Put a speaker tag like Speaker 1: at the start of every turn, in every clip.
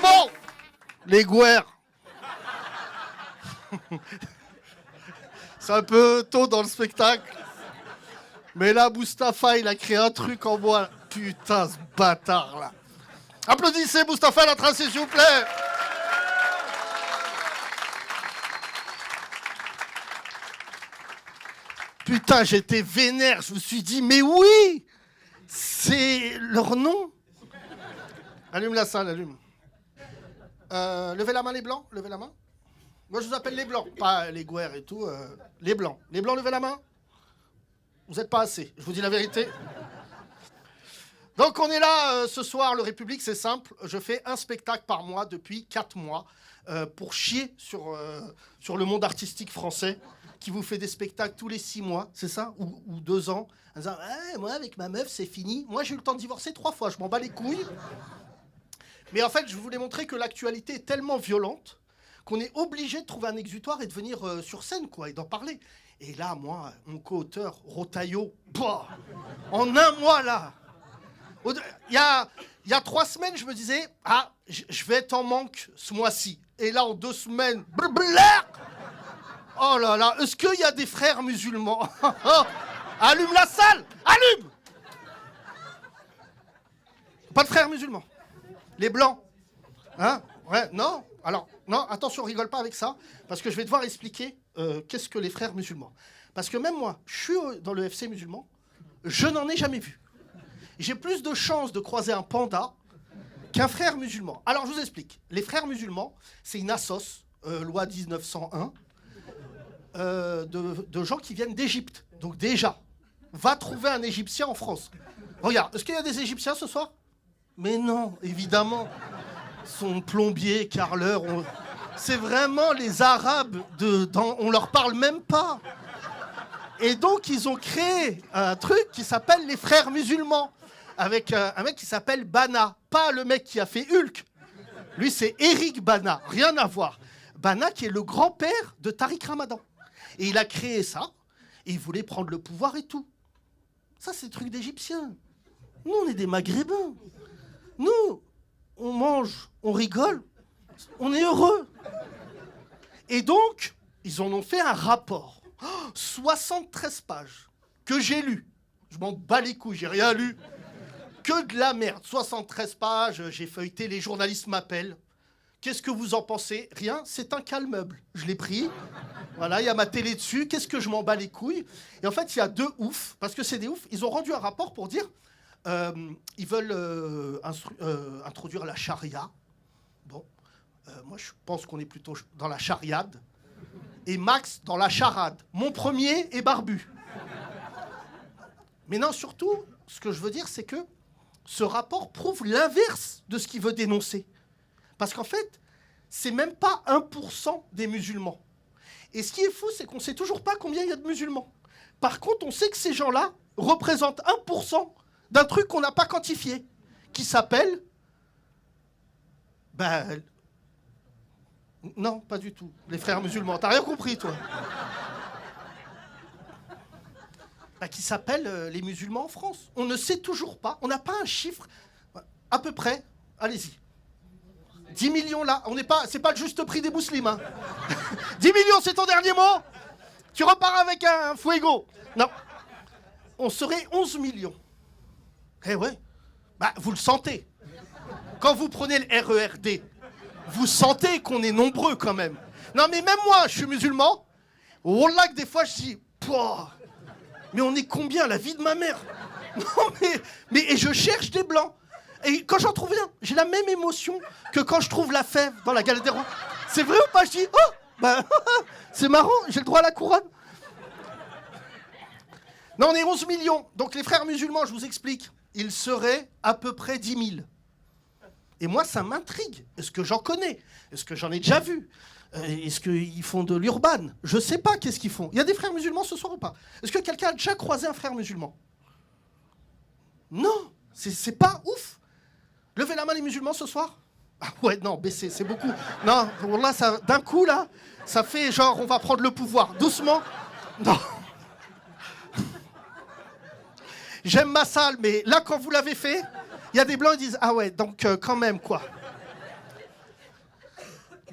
Speaker 1: bon, les Gouers. C'est un peu tôt dans le spectacle. Mais là, Mustapha, il a créé un truc en bois. Putain, ce bâtard, là. Applaudissez Mustapha Latracé, s'il vous plaît. Putain, j'étais vénère. Je me suis dit, mais oui, c'est leur nom. Allume la salle, allume. Levez la main, les blancs. Levez la main. Moi, je vous appelle les blancs, pas les Gouers et tout. Les blancs. Les blancs, levez la main. Vous n'êtes pas assez, je vous dis la vérité. Donc, on est là ce soir, le République, c'est simple. Je fais un spectacle par mois depuis 4 mois pour chier sur le monde artistique français qui vous fait des spectacles tous les 6 mois, c'est ça, ou 2 ans. En disant, moi, avec ma meuf, c'est fini. Moi, j'ai eu le temps de divorcer 3 fois, je m'en bats les couilles. Mais en fait, je voulais montrer que l'actualité est tellement violente qu'on est obligé de trouver un exutoire et de venir sur scène, quoi, et d'en parler. Et là, moi, mon co-auteur, Rotaillot, en un mois, là, il y a 3 semaines, je me disais, je vais être en manque ce mois-ci. Et là, en 2 semaines, blablabla. Oh là là, est-ce qu'il y a des frères musulmans? Allume la salle, allume. Pas de frères musulmans. Les blancs. Hein? Ouais, non. Alors, non, attention, rigole pas avec ça, parce que je vais devoir expliquer qu'est-ce que les frères musulmans. Parce que même moi, je suis dans le FC musulman, je n'en ai jamais vu. J'ai plus de chances de croiser un panda qu'un frère musulman. Alors, je vous explique. Les frères musulmans, c'est une assos, loi 1901, de gens qui viennent d'Égypte. Donc déjà, va trouver un Égyptien en France. Regarde, est-ce qu'il y a des Égyptiens ce soir? Mais non, évidemment. Son plombier, carreleur, c'est vraiment les Arabes, on leur parle même pas. Et donc, ils ont créé un truc qui s'appelle les frères musulmans, avec un mec qui s'appelle Bana. Pas le mec qui a fait Hulk. Lui, c'est Eric Bana, rien à voir. Bana qui est le grand-père de Tariq Ramadan. Et il a créé ça, et il voulait prendre le pouvoir et tout. Ça, c'est le truc d'Égyptiens. Nous, on est des Maghrébins. Nous, on mange, on rigole, on est heureux. Et donc, ils en ont fait un rapport. 73 pages que j'ai lu. Je m'en bats les couilles, j'ai rien lu. Que de la merde. 73 pages, j'ai feuilleté, les journalistes m'appellent. Qu'est-ce que vous en pensez? Rien, c'est un calmeuble. Je l'ai pris. Voilà, il y a ma télé dessus. Qu'est-ce que je m'en bats les couilles? Et en fait, il y a 2 oufs, parce que c'est des oufs. Ils ont rendu un rapport pour dire ils veulent introduire la charia. Bon, moi, je pense qu'on est plutôt dans la chariade. Et Max dans la charade. Mon premier est barbu. Mais non, surtout, ce que je veux dire, c'est que ce rapport prouve l'inverse de ce qu'il veut dénoncer. Parce qu'en fait, c'est même pas 1% des musulmans. Et ce qui est fou, c'est qu'on sait toujours pas combien il y a de musulmans. Par contre, on sait que ces gens-là représentent 1% d'un truc qu'on n'a pas quantifié, qui s'appelle... Non, pas du tout. Les frères musulmans. T'as rien compris, toi? Qui s'appelle les musulmans en France. On ne sait toujours pas. On n'a pas un chiffre. À peu près. Allez-y. 10 millions là. On n'est pas. C'est pas le juste prix des musulmans. 10 millions, c'est ton dernier mot? Tu repars avec un fuego. Non. On serait 11 millions. Eh ouais. Vous le sentez. Quand vous prenez le RERD, vous sentez qu'on est nombreux quand même. Non, mais même moi, je suis musulman. Wallah, que des fois, je dis, mais on est combien, la vie de ma mère? Non, mais et je cherche des blancs. Et quand j'en trouve un, j'ai la même émotion que quand je trouve la fève dans la galette des rois. C'est vrai ou pas? Je dis, c'est marrant, j'ai le droit à la couronne. Non, on est 11 millions. Donc les frères musulmans, je vous explique, ils seraient à peu près 10 000. Et moi, ça m'intrigue. Est-ce que j'en connais? Est-ce que j'en ai déjà vu? Est-ce qu'ils font de l'urban? Je sais pas qu'est-ce qu'ils font. Il y a des frères musulmans ce soir ou pas? Est-ce que quelqu'un a déjà croisé un frère musulman? Non, c'est pas ouf. Levez la main les musulmans ce soir. Ah ouais, non, baissez, c'est beaucoup. Non, là, ça, d'un coup, là, ça fait genre, on va prendre le pouvoir. Doucement. Non. J'aime ma salle, mais là, quand vous l'avez fait, il y a des blancs qui disent, ah ouais, donc quand même, quoi.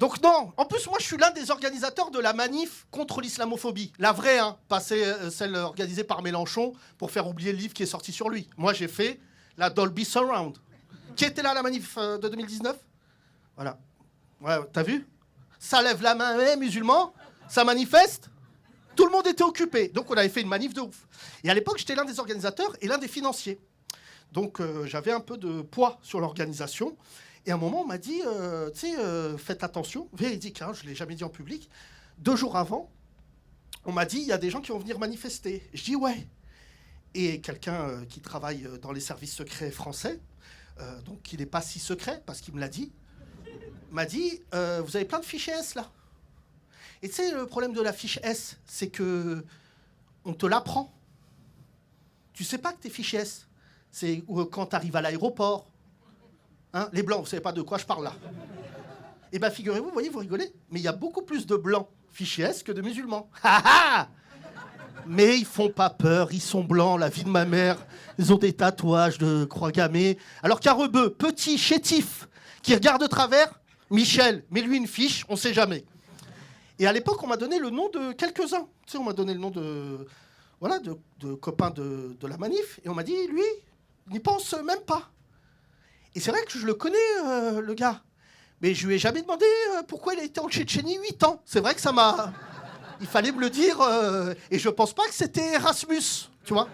Speaker 1: Donc non, en plus moi je suis l'un des organisateurs de la manif contre l'islamophobie. La vraie, hein, pas celle organisée par Mélenchon pour faire oublier le livre qui est sorti sur lui. Moi j'ai fait la Dolby Surround. Qui était là à la manif de 2019 ? Voilà. Ouais, t'as vu ? Ça lève la main, musulmans, ça manifeste. Tout le monde était occupé. Donc on avait fait une manif de ouf. Et à l'époque j'étais l'un des organisateurs et l'un des financiers. Donc j'avais un peu de poids sur l'organisation. Et à un moment, on m'a dit, faites attention, véridique, hein, je ne l'ai jamais dit en public. 2 jours avant, on m'a dit, il y a des gens qui vont venir manifester. Je dis, ouais. Et quelqu'un qui travaille dans les services secrets français, donc il n'est pas si secret, parce qu'il me l'a dit, m'a dit, vous avez plein de fichiers S, là. Et tu sais, le problème de la fiche S, c'est que on te l'apprend. Tu sais pas que t'es fiché S. C'est quand tu arrives à l'aéroport. Hein, les blancs, vous savez pas de quoi je parle là. Eh bien, figurez-vous, vous voyez, vous rigolez, mais il y a beaucoup plus de blancs fichés S que de musulmans. Mais ils font pas peur, ils sont blancs, la vie de ma mère. Ils ont des tatouages de croix gammée. Alors qu'Arebeu, petit, chétif, qui regarde de travers, Michel, mais lui une fiche, on sait jamais. Et à l'époque, on m'a donné le nom de quelques-uns. Tu sais, on m'a donné le nom de copains de la manif. Et on m'a dit, lui, il n'y pense même pas. Et c'est vrai que je le connais, le gars. Mais je lui ai jamais demandé pourquoi il a été en Tchétchénie 8 ans. C'est vrai que ça m'a... Il fallait me le dire. Et je pense pas que c'était Erasmus, tu vois.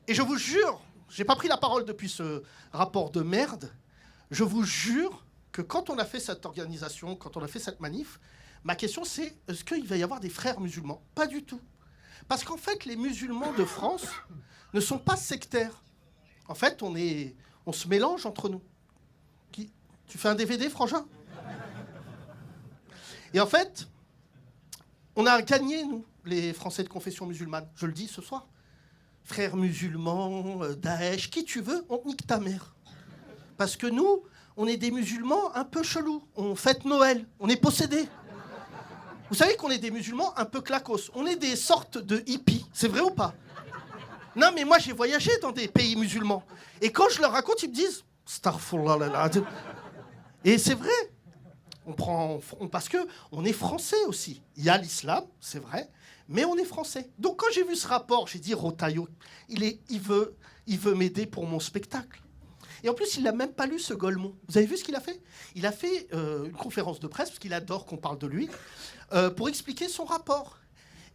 Speaker 1: Et je vous jure, j'ai pas pris la parole depuis ce rapport de merde. Je vous jure que quand on a fait cette organisation, quand on a fait cette manif, ma question c'est, est-ce qu'il va y avoir des frères musulmans ? Pas du tout. Parce qu'en fait, les musulmans de France ne sont pas sectaires. En fait, on se mélange entre nous. Tu fais un DVD, Frangin ? Et en fait, on a gagné, nous, les Français de confession musulmane. Je le dis ce soir. Frères musulmans, Daesh, qui tu veux, on te nique ta mère. Parce que nous, on est des musulmans un peu chelous. On fête Noël, on est possédés. Vous savez qu'on est des musulmans un peu clacos. On est des sortes de hippies. C'est vrai ou pas ? Non, mais moi, j'ai voyagé dans des pays musulmans. Et quand je leur raconte, ils me disent « Astaghfirullah ». Et c'est vrai. Parce qu'on est français aussi. Il y a l'islam, c'est vrai, mais on est français. Donc quand j'ai vu ce rapport, j'ai dit « Rotaillot, il veut m'aider pour mon spectacle ». Et en plus, il n'a même pas lu ce Golemont. Vous avez vu ce qu'il a fait ? Il a fait une conférence de presse, parce qu'il adore qu'on parle de lui, pour expliquer son rapport.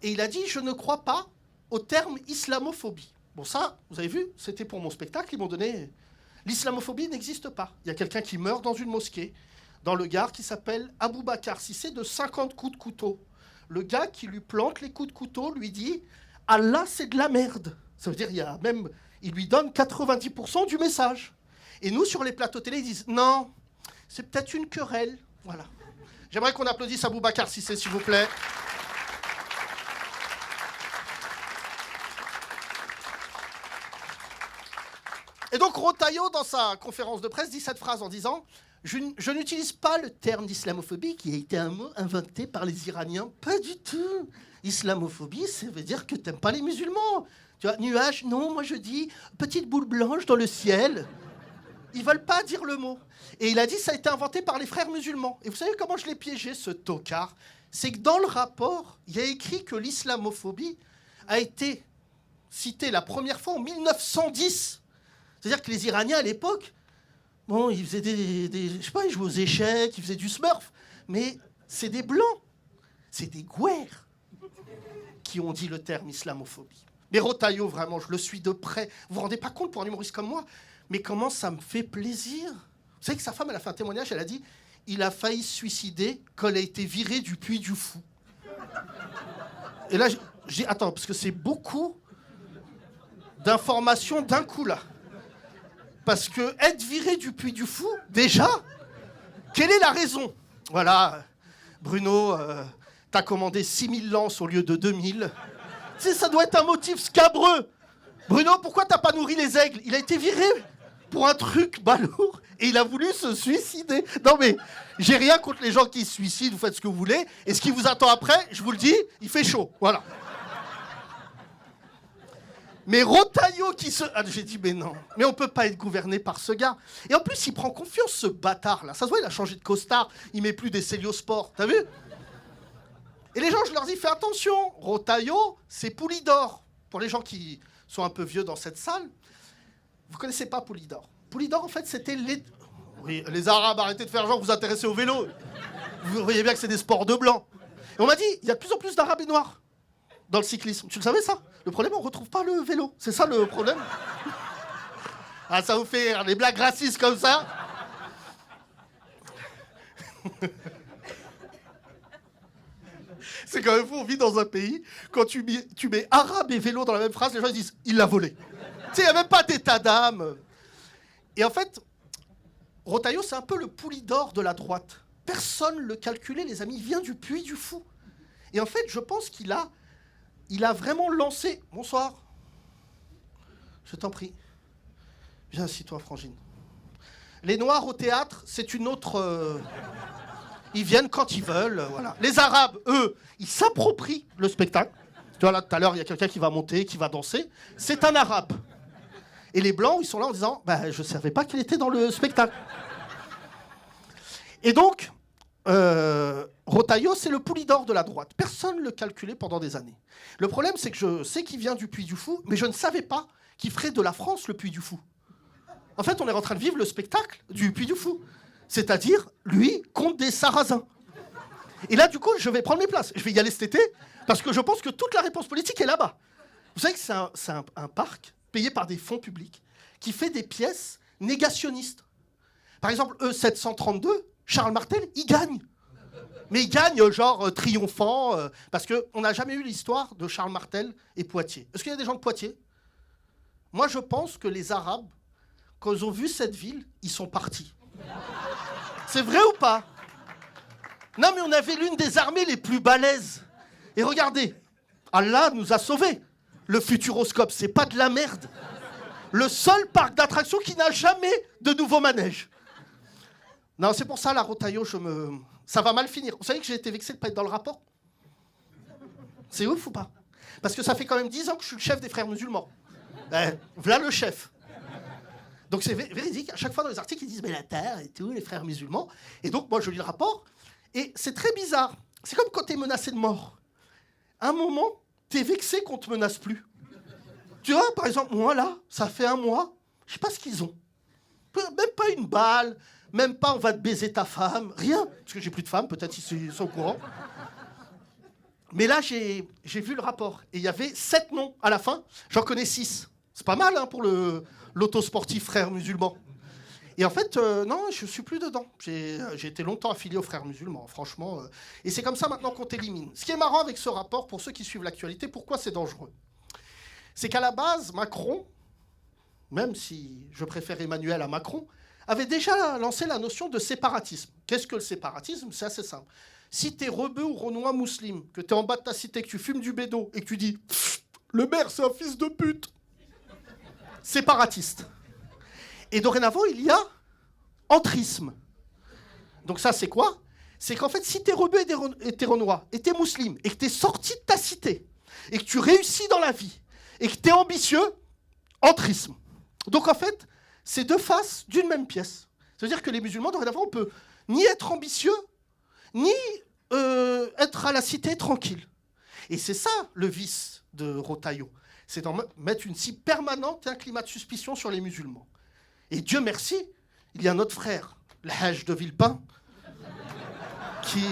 Speaker 1: Et il a dit « Je ne crois pas au terme islamophobie ». Bon, ça, vous avez vu, c'était pour mon spectacle, ils m'ont donné... L'islamophobie n'existe pas. Il y a quelqu'un qui meurt dans une mosquée, dans le Gard, qui s'appelle Aboubacar Cissé, de 50 coups de couteau. Le gars qui lui plante les coups de couteau lui dit « Allah, c'est de la merde ». Ça veut dire il lui donne 90% du message. Et nous, sur les plateaux télé, ils disent « Non, c'est peut-être une querelle ». Voilà. J'aimerais qu'on applaudisse Aboubacar Cissé, s'il vous plaît. Et donc Rotaillot, dans sa conférence de presse, dit cette phrase en disant « Je n'utilise pas le terme d'islamophobie qui a été un mot inventé par les Iraniens. Pas du tout. Islamophobie, ça veut dire que t'aimes pas les musulmans. Tu vois, nuage, non, moi je dis petite boule blanche dans le ciel. » Ils veulent pas dire le mot. Et il a dit ça a été inventé par les frères musulmans. Et vous savez comment je l'ai piégé, ce tocard ? C'est que dans le rapport, il y a écrit que l'islamophobie a été citée la première fois en 1910. C'est-à-dire que les Iraniens, à l'époque, bon, ils faisaient je sais pas, ils jouaient aux échecs, ils faisaient du smurf. Mais c'est des Blancs, c'est des Gouers qui ont dit le terme islamophobie. Mais Rotaillot, vraiment, je le suis de près. Vous vous rendez pas compte pour un humoriste comme moi ? Mais comment ça me fait plaisir. Vous savez que sa femme, elle a fait un témoignage, elle a dit « Il a failli se suicider quand il a été viré du Puy du Fou. » Et là, j'ai attends, parce que c'est beaucoup d'informations d'un coup, là. Parce que être viré du Puy du Fou, déjà, quelle est la raison ? Voilà, Bruno, t'as commandé 6000 lances au lieu de 2000. Tu sais, ça doit être un motif scabreux. Bruno, pourquoi t'as pas nourri les aigles ? Il a été viré pour un truc balourd et il a voulu se suicider. Non mais, j'ai rien contre les gens qui se suicident, vous faites ce que vous voulez. Et ce qui vous attend après, je vous le dis, il fait chaud. Voilà. Mais Rotaillot qui se... Ah, j'ai dit, mais non, mais on peut pas être gouverné par ce gars. Et en plus, il prend confiance, ce bâtard-là. Ça se voit, il a changé de costard, il met plus des Céliosport, t'as vu? Et les gens, je leur dis, fais attention, Rotaillot, c'est Poulidor. Pour les gens qui sont un peu vieux dans cette salle, vous connaissez pas Poulidor. Poulidor, en fait, c'était les... Oui, les Arabes, arrêtez de faire genre, vous intéressez au vélo. Vous voyez bien que c'est des sports de blanc. Et on m'a dit, il y a de plus en plus d'Arabes et Noirs dans le cyclisme. Tu le savais, ça? Le problème, on retrouve pas le vélo. C'est ça, le problème. Ah, ça vous fait rire, les blagues racistes comme ça. C'est quand même fou, on vit dans un pays, quand tu mets arabe et vélo dans la même phrase, les gens ils disent « il l'a volé ». Tu sais, il n'y a même pas d'état d'âme. Et en fait, Rotaillot, c'est un peu le Poulidor de la droite. Personne ne le calculait, les amis, il vient du Puy du Fou. Et en fait, je pense qu'il a vraiment lancé... Bonsoir. Je t'en prie. Viens, assis-toi, Frangine. Les Noirs au théâtre, c'est une autre... Ils viennent quand ils veulent, voilà. Les Arabes, eux, ils s'approprient le spectacle. Tu vois, là, tout à l'heure, il y a quelqu'un qui va monter, qui va danser. C'est un Arabe. Et les Blancs, ils sont là en disant bah, « je ne savais pas qu'il était dans le spectacle ». Et donc, Rotaillot, c'est le Poulidor de la droite. Personne ne le calculait pendant des années. Le problème, c'est que je sais qu'il vient du Puy du Fou, mais je ne savais pas qu'il ferait de la France le Puy du Fou. En fait, on est en train de vivre le spectacle du Puy du Fou. C'est-à-dire, lui, contre des Sarrasins. Et là, du coup, je vais prendre mes places. Je vais y aller cet été, parce que je pense que toute la réponse politique est là-bas. Vous savez que c'est un parc payé par des fonds publics qui fait des pièces négationnistes. Par exemple, E732, Charles Martel, il gagne. Mais il gagne genre triomphant, parce qu'on n'a jamais eu l'histoire de Charles Martel et Poitiers. Est-ce qu'il y a des gens de Poitiers? Moi, je pense que les Arabes, quand ils ont vu cette ville, ils sont partis. C'est vrai ou pas? Non, mais on avait l'une des armées les plus balèzes. Et regardez, Allah nous a sauvés. Le Futuroscope, c'est pas de la merde. Le seul parc d'attractions qui n'a jamais de nouveau manège. Non, c'est pour ça, la Rotaillot, ça va mal finir. Vous savez que j'ai été vexé de ne pas être dans le rapport? C'est ouf ou pas? Parce que ça fait quand même 10 ans que je suis le chef des frères musulmans. Voilà le chef. Donc c'est véridique, à chaque fois dans les articles, ils disent « mais la terre et tout, les frères musulmans ». Et donc moi je lis le rapport, et c'est très bizarre. C'est comme quand t'es menacé de mort. À un moment, t'es vexé qu'on te menace plus. Tu vois, par exemple, moi là, ça fait 1 mois, je sais pas ce qu'ils ont. Même pas une balle, même pas on va te baiser ta femme, rien. Parce que j'ai plus de femme, peut-être ils sont au courant. Mais là, j'ai vu le rapport, et il y avait 7 noms à la fin, j'en connais 6. C'est pas mal hein, pour l'autosportif frères musulmans. Et en fait, non, je suis plus dedans. J'ai été longtemps affilié aux frères musulmans, franchement. Et c'est comme ça maintenant qu'on t'élimine. Ce qui est marrant avec ce rapport, pour ceux qui suivent l'actualité, pourquoi c'est dangereux? C'est qu'à la base, Macron, même si je préfère Emmanuel à Macron, avait déjà lancé la notion de séparatisme. Qu'est-ce que le séparatisme? C'est assez simple. Si t'es rebeu ou renois musulman, que t'es en bas de ta cité, que tu fumes du bédo, et que tu dis « le maire, c'est un fils de pute », séparatiste. Et dorénavant, il y a entrisme. Donc ça, c'est quoi? C'est qu'en fait, si t'es rebeu et t'es renois, et t'es musulman, et que t'es sorti de ta cité, et que tu réussis dans la vie, et que t'es ambitieux, entrisme. Donc en fait, c'est 2 faces d'une même pièce. C'est-à-dire que les musulmans, dorénavant, on peut ni être ambitieux, ni être à la cité tranquille. Et c'est ça, le vice de Rotaillot. C'est d'en mettre une si permanente et un climat de suspicion sur les musulmans. Et Dieu merci, il y a notre frère, le Hajj de Villepin, qui...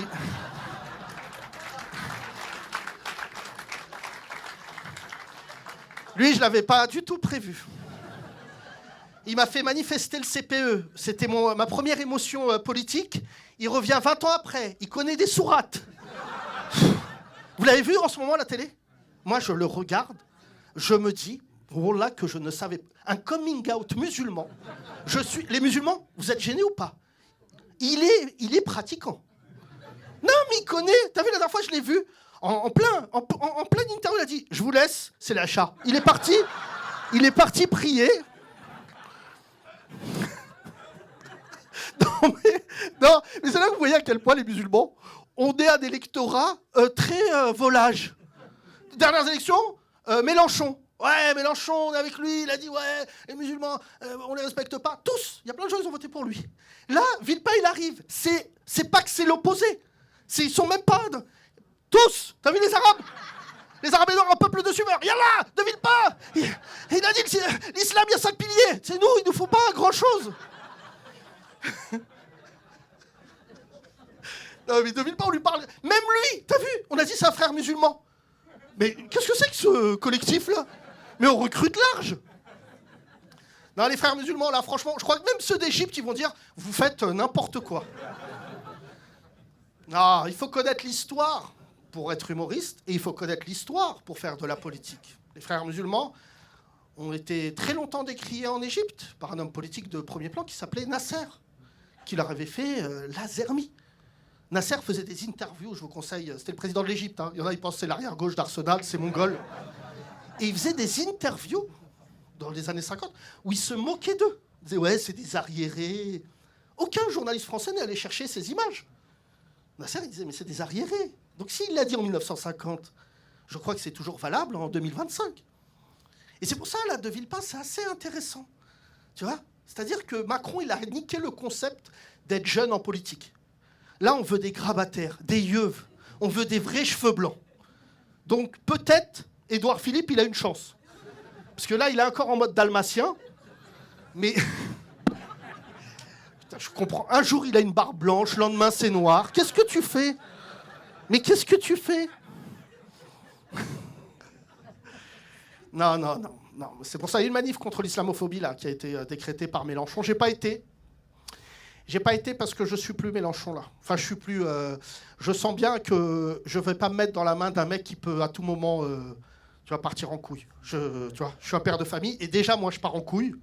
Speaker 1: Lui, je ne l'avais pas du tout prévu. Il m'a fait manifester le CPE. C'était ma première émotion politique. Il revient 20 ans après. Il connaît des sourates. Vous l'avez vu en ce moment à la télé? Moi, je le regarde. Je me dis, oh là, que je ne savais pas. Un coming out musulman. Les musulmans, vous êtes gênés ou pas? Il est pratiquant. Non, mais il connaît. T'as vu, la dernière fois, je l'ai vu. En pleine interview, il a dit, je vous laisse, c'est l'achat. Il est parti prier. Non, mais c'est là que vous voyez à quel point les musulmans, on est un électorat très volage. Dernières élections, Mélenchon. Ouais, Mélenchon, on est avec lui, il a dit, ouais, les musulmans, on les respecte pas. Tous, il y a plein de gens, ils ont voté pour lui. Là, Villepin, il arrive. C'est pas que c'est l'opposé. Ils sont même pas... Tous. T'as vu les Arabes? Les Arabes et Noirs, un peuple de suiveurs. Yallah, de Villepin. Il a dit que l'islam, il y a 5 piliers. C'est nous, il nous faut pas grand-chose. Non, mais de Villepin, on lui parle... Même lui, t'as vu? On a dit c'est un frère musulman. Mais qu'est-ce que c'est que ce collectif-là? Mais on recrute large. Non, les frères musulmans, là, franchement, je crois que même ceux d'Égypte, ils vont dire « Vous faites n'importe quoi ». Non, il faut connaître l'histoire pour être humoriste, et il faut connaître l'histoire pour faire de la politique. Les frères musulmans ont été très longtemps décriés en Égypte par un homme politique de premier plan qui s'appelait Nasser, qui leur avait fait la zermie. Nasser faisait des interviews, je vous conseille, c'était le président de l'Égypte, hein. Il y en a, ils pensent que c'est l'arrière-gauche d'Arsenal, c'est mongol. Et il faisait des interviews dans les années 50 où il se moquait d'eux. Il disait, ouais, c'est des arriérés. Aucun journaliste français n'est allé chercher ces images. Nasser, il disait, mais c'est des arriérés. Donc s'il l'a dit en 1950, je crois que c'est toujours valable en 2025. Et c'est pour ça, là, de Villepin, c'est assez intéressant. Tu vois? C'est-à-dire que Macron, il a niqué le concept d'être jeune en politique. Là, on veut des grabataires, des yeuves. On veut des vrais cheveux blancs. Donc, peut-être, Édouard Philippe, il a une chance. Parce que là, il est encore en mode dalmatien. Mais... Putain, je comprends. Un jour, il a une barbe blanche. Le lendemain, c'est noir. Qu'est-ce que tu fais? Mais qu'est-ce que tu fais? Non. C'est pour ça qu'il y a une manif contre l'islamophobie, là, qui a été décrétée par Mélenchon. J'ai pas été parce que je suis plus Mélenchon, là. Enfin, je suis plus... je sens bien que je vais pas me mettre dans la main d'un mec qui peut à tout moment partir en couille. Tu vois, je suis un père de famille et déjà, moi, je pars en couille.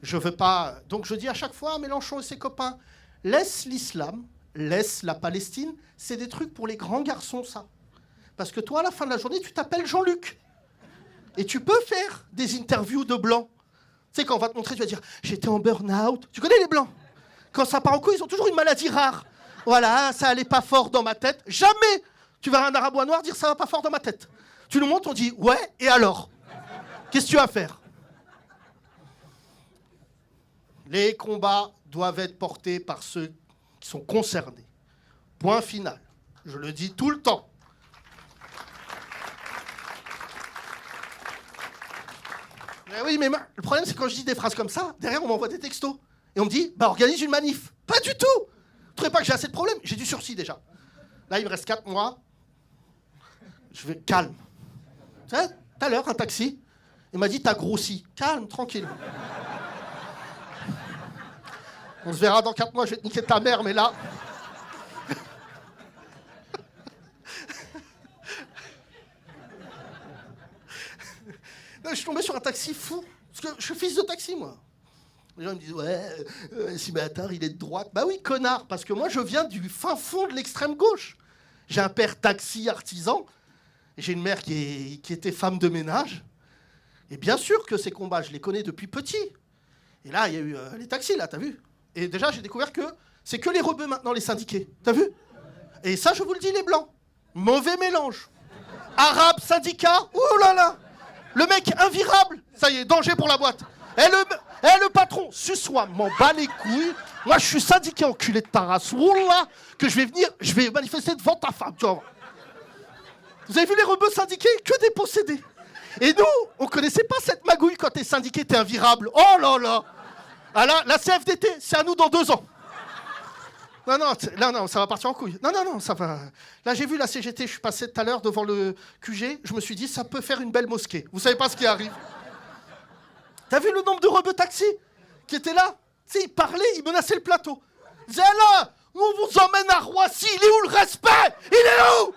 Speaker 1: Je veux pas... Donc, je dis à chaque fois à Mélenchon et ses copains, laisse l'islam, laisse la Palestine. C'est des trucs pour les grands garçons, ça. Parce que toi, à la fin de la journée, tu t'appelles Jean-Luc. Et tu peux faire des interviews de blancs. Tu sais, quand on va te montrer, tu vas dire, j'étais en burn-out. Tu connais les blancs? Quand ça part en couille, ils ont toujours une maladie rare. Voilà, ça allait pas fort dans ma tête. Jamais tu verras un arabe noir dire ça va pas fort dans ma tête. Tu nous montres, on dit ouais, et alors? Qu'est-ce que tu as à faire? Les combats doivent être portés par ceux qui sont concernés. Point final. Je le dis tout le temps. Mais oui, mais le problème, c'est quand je dis des phrases comme ça, derrière, on m'envoie des textos. Et on me dit, bah organise une manif. Pas du tout. Vous ne trouvez pas que j'ai assez de problèmes? J'ai du sursis déjà. Là, il me reste 4 mois. Je vais calme. Tu sais, tout à l'heure, un taxi, il m'a dit, t'as grossi. Calme, tranquille. On se verra dans 4 mois, je vais te niquer ta mère, mais là... Je suis tombé sur un taxi fou. Parce que je suis fils de taxi, moi. Les gens me disent, ouais, si bâtard, il est de droite. Bah oui, connard, parce que moi, je viens du fin fond de l'extrême gauche. J'ai un père taxi artisan, et j'ai une mère qui était femme de ménage. Et bien sûr que ces combats, je les connais depuis petit. Et là, il y a eu les taxis, là, t'as vu? Et déjà, j'ai découvert que c'est que les rebeux maintenant, les syndiqués. T'as vu? Et ça, je vous le dis, les blancs. Mauvais mélange. Arabes, syndicats, oh là là! Le mec invirable, ça y est, danger pour la boîte. Le patron, suce-moi, m'en bats les couilles. Moi, je suis syndiqué, enculé de ta race. Wallah, que je vais manifester devant ta femme. Tu vois. Vous avez vu les rebeux syndiqués? Que des possédés. Et nous, on connaissait pas cette magouille quand t'es syndiqué, t'es invirable. Oh là là. Ah là, la CFDT, c'est à nous dans 2 ans. Non, ça va partir en couille. Non, ça va. Là, j'ai vu la CGT, je suis passé tout à l'heure devant le QG, je me suis dit, ça peut faire une belle mosquée. Vous savez pas ce qui arrive. T'as vu le nombre de rebeux taxis qui étaient là? Tu sais, ils parlaient, ils menaçaient le plateau. Ils disaient, là, on vous emmène à Roissy, il est où le respect? Il est où?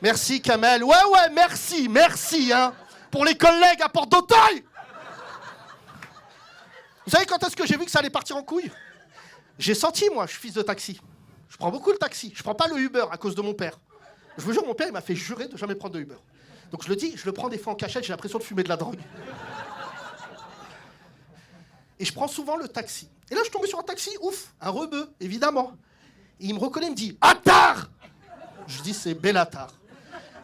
Speaker 1: Merci, Kamel. Ouais, merci, hein, pour les collègues à Porte d'Auteuil. Vous savez quand est-ce que j'ai vu que ça allait partir en couille? J'ai senti, moi, je suis fils de taxi. Je prends beaucoup le taxi. Je prends pas le Uber à cause de mon père. Je vous jure, mon père, il m'a fait jurer de jamais prendre de Uber. Donc je le dis, je le prends des fois en cachette, j'ai l'impression de fumer de la drogue. Et je prends souvent le taxi. Et là, je suis tombé sur un taxi, ouf, un rebeu, évidemment. Et il me reconnaît, il me dit « Attard !» Je dis « C'est Bellatar ».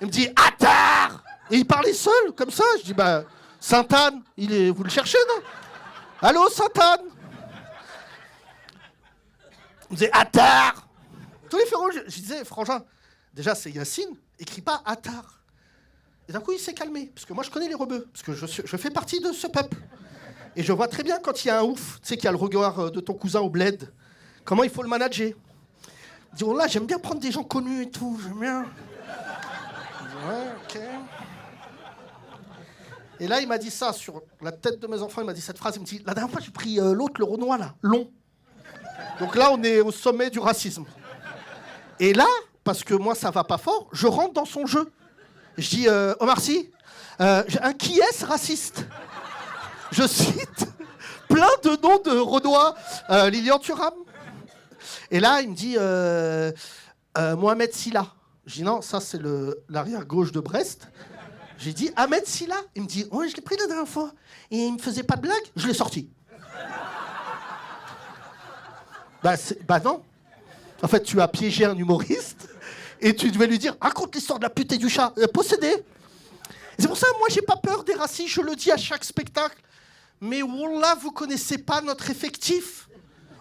Speaker 1: Il me dit « Attard !» Et il parlait seul, comme ça. Je dis « Bah, Sainte-Anne, vous le cherchez, non ? Allô, Sainte-Anne ?» Il me disait « Attard !» Tous les frérots, je disais « Frangin, déjà, c'est Yacine, écris pas « Attard !» Et d'un coup, il s'est calmé, parce que moi, je connais les rebeux, parce que je fais partie de ce peuple. Et je vois très bien quand il y a un ouf, tu sais, qu'il y a le regard de ton cousin au bled, comment il faut le manager. Il dit, oh là, j'aime bien prendre des gens connus et tout, j'aime bien. Ouais, ok. Et là, il m'a dit ça, sur la tête de mes enfants, il m'a dit cette phrase, il me dit, la dernière fois, j'ai pris l'autre, le Renoir, là, long. Donc là, on est au sommet du racisme. Et là, parce que moi, ça va pas fort, je rentre dans son jeu. Je dis, Omar Sy, un qui est-ce raciste ? Je cite plein de noms de Renois, Lilian Thuram. Et là, il me dit, Mohamed Silla. Je dis, non, ça, c'est l'arrière-gauche de Brest. J'ai dit, Ahmed Silla. Il me dit, oh, je l'ai pris la dernière fois. Et il me faisait pas de blague, je l'ai sorti. Bah non. En fait, tu as piégé un humoriste. Et tu devais lui dire, raconte l'histoire de la pute et du chat. Possédé. C'est pour ça, moi, j'ai pas peur des racistes. Je le dis à chaque spectacle. Mais wallah, vous connaissez pas notre effectif.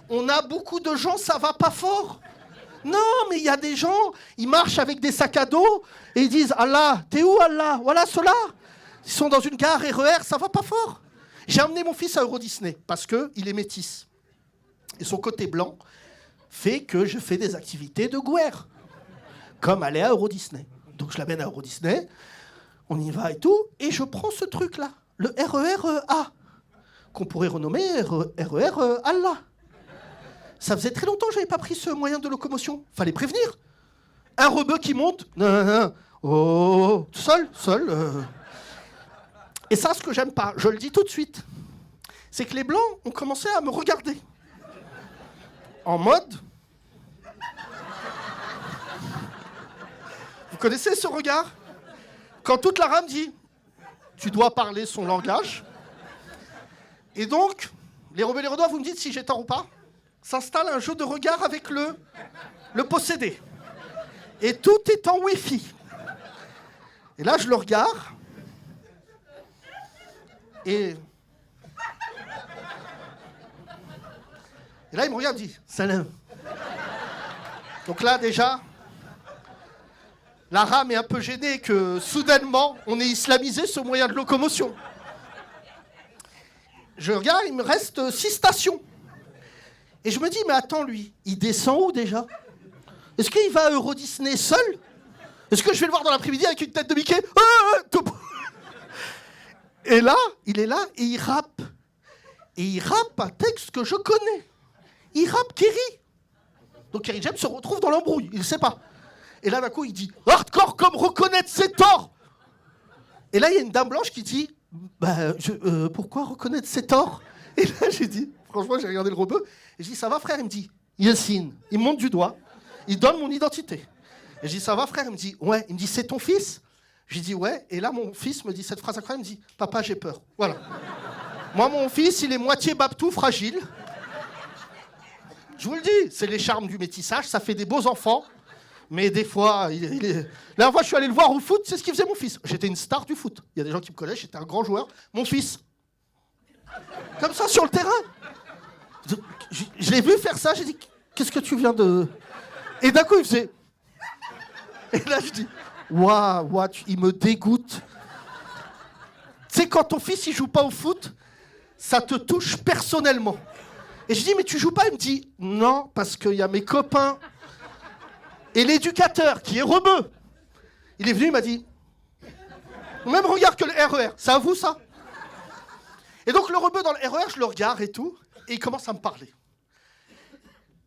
Speaker 1: On a beaucoup de gens, ça va pas fort. Non, mais il y a des gens, ils marchent avec des sacs à dos et ils disent, Allah, t'es où Allah ? Voilà, ceux-là. Ils sont dans une gare RER, ça va pas fort. J'ai amené mon fils à Euro Disney parce qu'il est métis. Et son côté blanc fait que je fais des activités de guerre. Comme aller à Euro Disney. Donc je l'amène à Euro Disney, on y va et tout, et je prends ce truc-là, le RER A, qu'on pourrait renommer RER Allah. Ça faisait très longtemps que je n'avais pas pris ce moyen de locomotion. Fallait prévenir. Un rebeu qui monte, oh, seul. Et ça, ce que j'aime pas, je le dis tout de suite, c'est que les Blancs ont commencé à me regarder. En mode... Vous connaissez ce regard ? Quand toute la rame dit « Tu dois parler son langage ». Et donc, les rebelles et Renois, vous me dites si j'ai tort ou pas, s'installe un jeu de regard avec le possédé. Et tout est en Wi-Fi. Et là, je le regarde. Et là, il me regarde et dit « Salam ». Donc là, déjà... La rame est un peu gênée que, soudainement, on ait islamisé ce moyen de locomotion. Je regarde, il me reste 6 stations. Et je me dis, mais attends, lui, il descend où, déjà ? Est-ce qu'il va à Euro Disney seul ? Est-ce que je vais le voir dans l'après-midi avec une tête de Mickey ? Et là, il est là et il rappe. Et il rappe un texte que je connais. Il rappe Kerry. Donc Kerry James se retrouve dans l'embrouille, il ne sait pas. Et là, d'un coup, il dit « Hardcore comme reconnaître ses torts !» Et là, il y a une dame blanche qui dit « Pourquoi reconnaître ses torts ?» Et là, j'ai dit, franchement, j'ai regardé le rebeu, et je dis « Ça va, frère ?» Il me dit « Yacine ». Il me monte du doigt, il donne mon identité. Et je dis « Ça va, frère ?» Il me dit « Ouais ». Il me dit « C'est ton fils ?» J'ai dit « Ouais ». Et là, mon fils me dit cette phrase incroyable, il me dit « Papa, j'ai peur. » Voilà. Moi, mon fils, il est moitié babtou, fragile. Je vous le dis, c'est les charmes du métissage, ça fait des beaux enfants. Mais des fois, la dernière fois, je suis allé le voir au foot, c'est ce qu'il faisait mon fils. J'étais une star du foot. Il y a des gens qui me connaissent, j'étais un grand joueur. Mon fils. Comme ça, sur le terrain. Je l'ai vu faire ça, j'ai dit, qu'est-ce que tu viens de... Et d'un coup, il faisait... Et là, je dis, waouh, il me dégoûte. Tu sais, quand ton fils, il joue pas au foot, ça te touche personnellement. Et je dis, mais tu joues pas ? Il me dit, non, parce qu'il y a mes copains... Et l'éducateur, qui est rebeu, il est venu, il m'a dit, même regard que le RER, c'est à vous ça ? Et donc le rebeu dans le RER, je le regarde et tout, et il commence à me parler.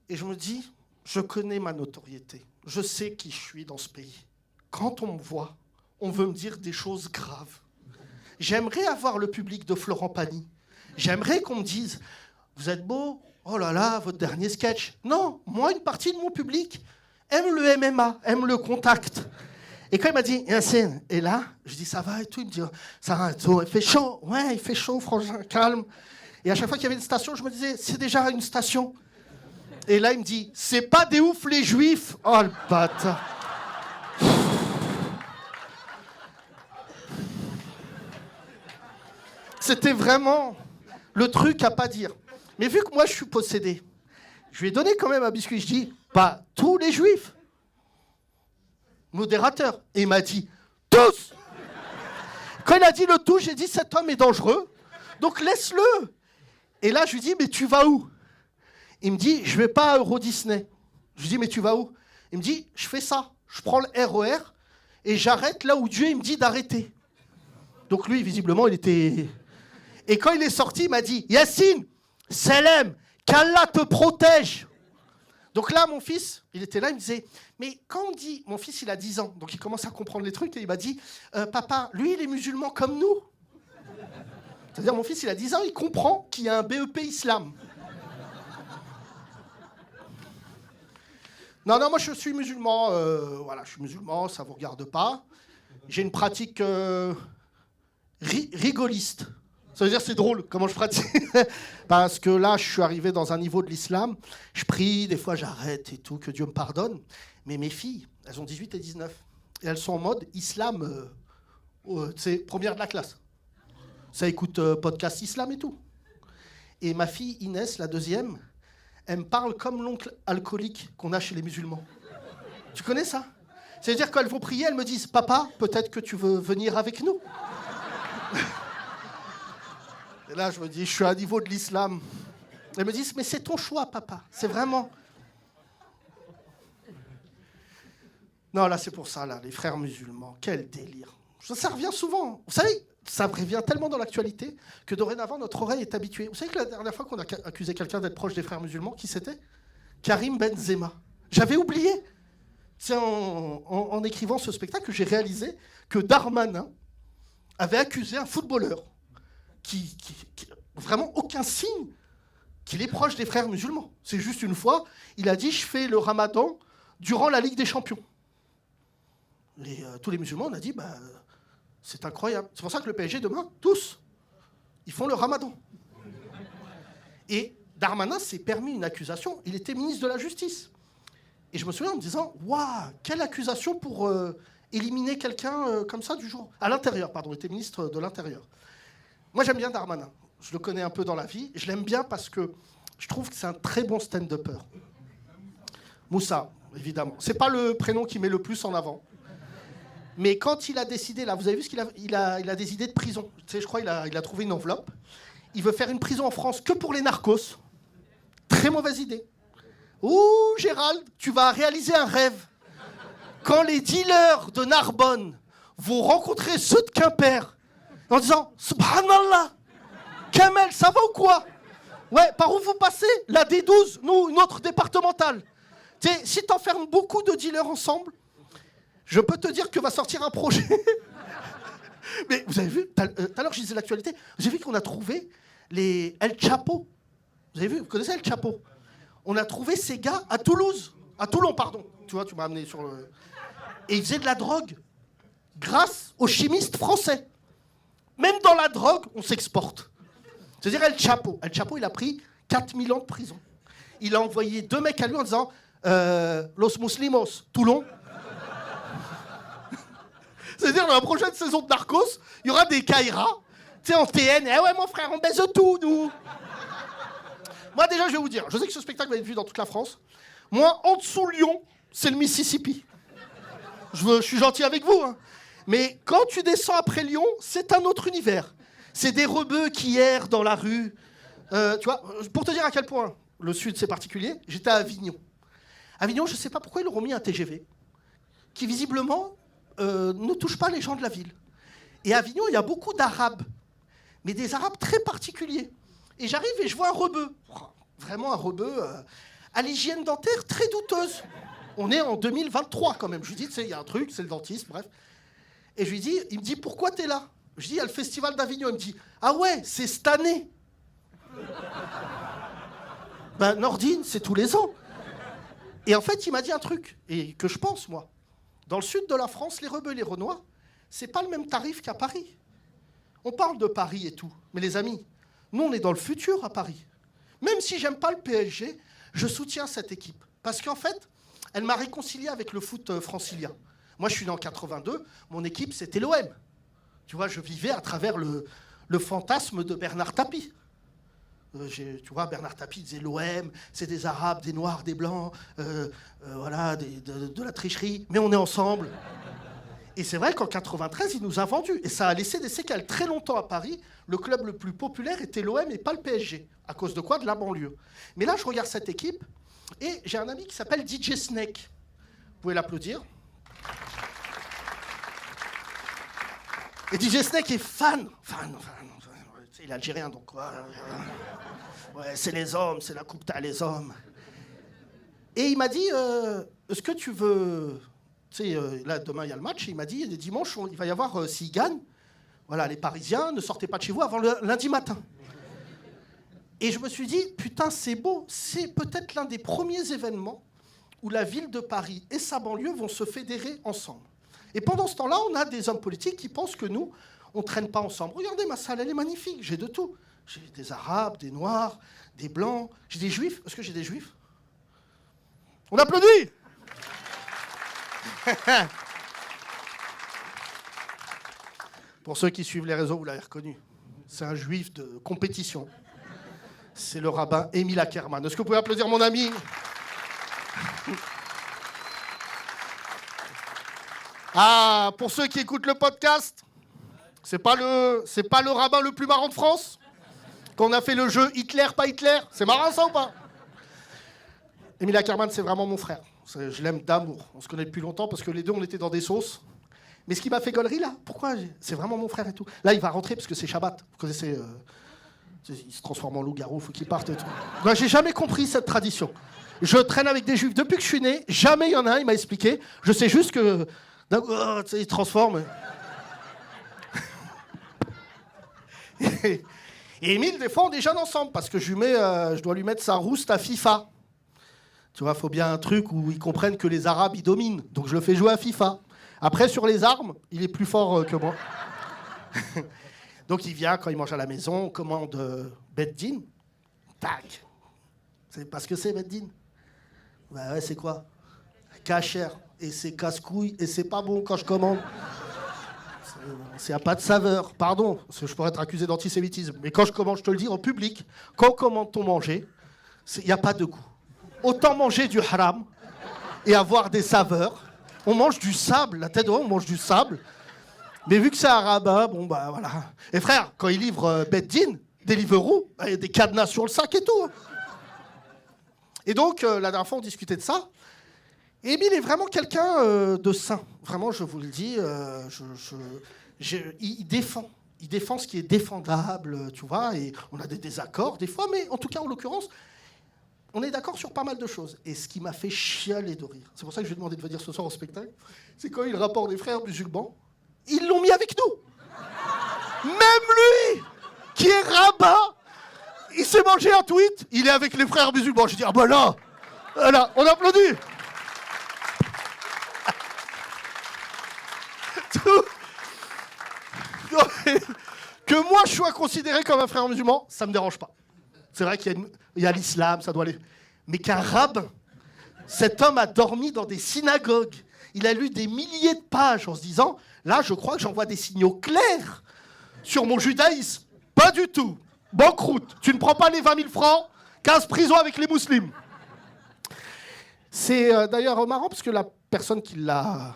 Speaker 1: Et je me dis, je connais ma notoriété, je sais qui je suis dans ce pays. Quand on me voit, on veut me dire des choses graves. J'aimerais avoir le public de Florent Pagny. J'aimerais qu'on me dise, vous êtes beau, oh là là, votre dernier sketch. Non, moi, une partie de mon public... aime le MMA, aime le contact. Et quand il m'a dit, Yacine, et là, je dis, ça va et tout. Il me dit, ça va et tout, il fait chaud. Ouais, il fait chaud, franchement, calme. Et à chaque fois qu'il y avait une station, je me disais, c'est déjà une station. Et là, il me dit, c'est pas des ouf les juifs. Oh, le bâtard. C'était vraiment le truc à pas dire. Mais vu que moi, je suis possédé, je lui ai donné quand même un biscuit. Je dis, pas tous les juifs. Modérateur. Et il m'a dit, tous. Quand il a dit le tout, j'ai dit, cet homme est dangereux, donc laisse-le. Et là, je lui dis, mais tu vas où? Il me dit, je vais pas à Euro Disney. Je lui dis, mais tu vas où? Il me dit, je fais ça. Je prends le RER et j'arrête là où Dieu il me dit d'arrêter. Donc lui, visiblement, il était... Et quand il est sorti, il m'a dit, Yacine, Selem, qu'Allah te protège. Donc là, mon fils, il était là, il me disait, mais quand on dit, mon fils, il a 10 ans, donc il commence à comprendre les trucs, et il m'a dit, papa, lui, il est musulman comme nous. C'est-à-dire, mon fils, il a 10 ans, il comprend qu'il y a un BEP islam. Non, moi, je suis musulman, voilà, je suis musulman, ça ne vous regarde pas. J'ai une pratique rigoliste. Ça veut dire c'est drôle comment je pratique. Parce que là, je suis arrivé dans un niveau de l'islam. Je prie, des fois j'arrête et tout, que Dieu me pardonne. Mais mes filles, elles ont 18 et 19. Et elles sont en mode islam, c'est première de la classe. Ça écoute podcast islam et tout. Et ma fille Inès, la deuxième, elle me parle comme l'oncle alcoolique qu'on a chez les musulmans. Tu connais ça? C'est-à-dire quand elles vont prier, elles me disent « Papa, peut-être que tu veux venir avec nous ?» Et là, je me dis, je suis à un niveau de l'islam. Elles me disent, mais c'est ton choix, papa. C'est vraiment... Non, là, c'est pour ça, là, les frères musulmans. Quel délire. Ça revient souvent. Vous savez, ça revient tellement dans l'actualité que dorénavant, notre oreille est habituée. Vous savez que la dernière fois qu'on a accusé quelqu'un d'être proche des frères musulmans, qui c'était? Karim Benzema. J'avais oublié. C'est en écrivant ce spectacle que j'ai réalisé que Darmanin avait accusé un footballeur qui vraiment aucun signe qu'il est proche des frères musulmans. C'est juste une fois, il a dit « Je fais le ramadan durant la Ligue des Champions ». Et tous les musulmans, on a dit bah, « C'est incroyable ». C'est pour ça que le PSG, demain, tous, ils font le ramadan. Et Darmanin s'est permis une accusation. Il était ministre de la Justice. Et je me souviens en me disant « Waouh, quelle accusation pour éliminer quelqu'un comme ça du jour ». À l'intérieur, pardon, il était ministre de l'Intérieur. Moi, j'aime bien Darmanin. Je le connais un peu dans la vie. Je l'aime bien parce que je trouve que c'est un très bon stand-upper. Moussa, évidemment. C'est pas le prénom qui met le plus en avant. Mais quand il a décidé, là, vous avez vu ce qu'il a, il a des idées de prison. Tu sais, je crois qu'il a trouvé une enveloppe. Il veut faire une prison en France que pour les narcos. Très mauvaise idée. Ouh, Gérald, tu vas réaliser un rêve. Quand les dealers de Narbonne vont rencontrer ceux de Quimper, en disant « Subhanallah, Kamel, ça va ou quoi? Ouais, par où vous passez? La D12, nous, une autre départementale. Tu sais, si t'enfermes beaucoup de dealers ensemble, je peux te dire que va sortir un projet. » Mais vous avez vu, tout à l'heure je disais l'actualité, vous avez vu qu'on a trouvé les El Chapo. Vous avez vu, vous connaissez El Chapo? On a trouvé ces gars à Toulouse. À Toulon, pardon. Tu vois, tu m'as amené sur le... Et ils faisaient de la drogue grâce aux chimistes français. Même dans la drogue, on s'exporte. C'est-à-dire El Chapo. El Chapo, il a pris 4000 ans de prison. Il a envoyé 2 mecs à lui en disant Los Muslimos, Toulon. C'est-à-dire, dans la prochaine saison de Narcos, il y aura des Kaira, tu sais, en TN. Eh ouais, mon frère, on baise tout, nous. Moi, déjà, je vais vous dire, je sais que ce spectacle va être vu dans toute la France. Moi, en dessous Lyon, c'est le Mississippi. Je suis gentil avec vous, hein. Mais quand tu descends après Lyon, c'est un autre univers. C'est des rebeux qui errent dans la rue. Tu vois, pour te dire à quel point le Sud, c'est particulier, j'étais à Avignon. Avignon, je ne sais pas pourquoi ils leur ont mis un TGV qui, visiblement, ne touche pas les gens de la ville. Et à Avignon, il y a beaucoup d'Arabes, mais des Arabes très particuliers. Et j'arrive et je vois un rebeu, vraiment un rebeu, à l'hygiène dentaire très douteuse. On est en 2023 quand même. Je lui dis, tu sais, il y a un truc, c'est le dentiste, bref. Et je lui dis, il me dit, pourquoi t'es là? Je dis, il y a le festival d'Avignon. Il me dit, ah ouais, c'est cette année. Ben, Nordine, c'est tous les ans. Et en fait, il m'a dit un truc, et que je pense, moi. Dans le sud de la France, les rebeux et les renois, c'est pas le même tarif qu'à Paris. On parle de Paris et tout, mais les amis, nous, on est dans le futur à Paris. Même si j'aime pas le PSG, je soutiens cette équipe. Parce qu'en fait, elle m'a réconcilié avec le foot francilien. Moi, je suis né en 82, mon équipe, c'était l'OM. Tu vois, je vivais à travers le fantasme de Bernard Tapie. Tu vois, Bernard Tapie disait l'OM, c'est des Arabes, des Noirs, des Blancs, voilà, de la tricherie, mais on est ensemble. Et c'est vrai qu'en 93, il nous a vendus. Et ça a laissé des séquelles. Très longtemps à Paris, le club le plus populaire était l'OM et pas le PSG. À cause de quoi? De la banlieue. Mais là, je regarde cette équipe et j'ai un ami qui s'appelle DJ Snake. Vous pouvez l'applaudir. Et DJ Snake est fan. Il est algérien, donc ouais, c'est les hommes, c'est la coupe, t'as les hommes. Et il m'a dit, est-ce que tu veux... Tu sais, là, demain, il y a le match. Et il m'a dit, dimanche, il va y avoir, s'ils gagnent, voilà, les Parisiens, ne sortez pas de chez vous avant le lundi matin. Et je me suis dit, putain, c'est beau. C'est peut-être l'un des premiers événements où la ville de Paris et sa banlieue vont se fédérer ensemble. Et pendant ce temps-là, on a des hommes politiques qui pensent que nous, on ne traîne pas ensemble. Regardez, ma salle, elle est magnifique. J'ai de tout. J'ai des Arabes, des Noirs, des Blancs. J'ai des Juifs. Est-ce que j'ai des Juifs? On applaudit. Pour ceux qui suivent les réseaux, vous l'avez reconnu. C'est un juif de compétition. C'est le rabbin Émile Ackerman. Est-ce que vous pouvez applaudir mon ami? Ah, pour ceux qui écoutent le podcast, c'est pas le rabbin le plus marrant de France? Qu'on a fait le jeu Hitler, pas Hitler? C'est marrant ça ou pas? Émile Ackerman, c'est vraiment mon frère. Je l'aime d'amour. On se connaît depuis longtemps parce que les deux, on était dans des sauces. Mais ce qui m'a fait gaulerie, là, pourquoi? C'est vraiment mon frère et tout. Là, il va rentrer parce que c'est Shabbat. Vous connaissez... il se transforme en loup-garou, il faut qu'il parte et tout. Moi, j'ai jamais compris cette tradition. Je traîne avec des juifs depuis que je suis né. Jamais il y en a un, il m'a expliqué. Je sais juste que... il se transforme. Et Émile, des fois, on déjeune ensemble parce que je dois lui mettre sa rouste à FIFA. Tu vois, il faut bien un truc où ils comprennent que les Arabes, ils dominent. Donc je le fais jouer à FIFA. Après, sur les armes, il est plus fort que moi. Donc il vient, quand il mange à la maison, on commande Beddin. Tac. C'est parce que c'est Beddin. Bah ouais, c'est quoi? Kasher. Et c'est casse-couille. Et c'est pas bon quand je commande. Il n'y a pas de saveur. Pardon, parce que je pourrais être accusé d'antisémitisme. Mais quand je commande, je te le dis en public, quand on commande ton manger, il n'y a pas de goût. Autant manger du haram et avoir des saveurs. On mange du sable, la tête de haut, on mange du sable. Mais vu que c'est un rabbin, bon bah voilà. Et frère, quand il livre Beddin, Deliveroo, il y a des cadenas sur le sac et tout. Et donc, la dernière fois, on discutait de ça. Et Émile est vraiment quelqu'un de sain. Vraiment, je vous le dis, il défend. Il défend ce qui est défendable, tu vois. Et on a des désaccords des fois, mais en tout cas, en l'occurrence, on est d'accord sur pas mal de choses. Et ce qui m'a fait chialer de rire, c'est pour ça que je lui ai demandé de venir ce soir au spectacle, c'est quand il y a le rapport des frères musulmans, ils l'ont mis avec nous. Même lui, qui est rabbin, il s'est mangé un tweet, il est avec les frères musulmans. Je dis, ah ben là, on applaudit. Que moi je sois considéré comme un frère musulman, ça me dérange pas. C'est vrai qu'il y a l'islam, ça doit aller. Mais qu'un rabbin, cet homme a dormi dans des synagogues. Il a lu des milliers de pages en se disant, là, je crois que j'envoie des signaux clairs sur mon judaïsme. Pas du tout. Banqueroute. Tu ne prends pas les 20 000 francs, 15 prisons avec les musulmans. C'est d'ailleurs marrant parce que la personne qui l'a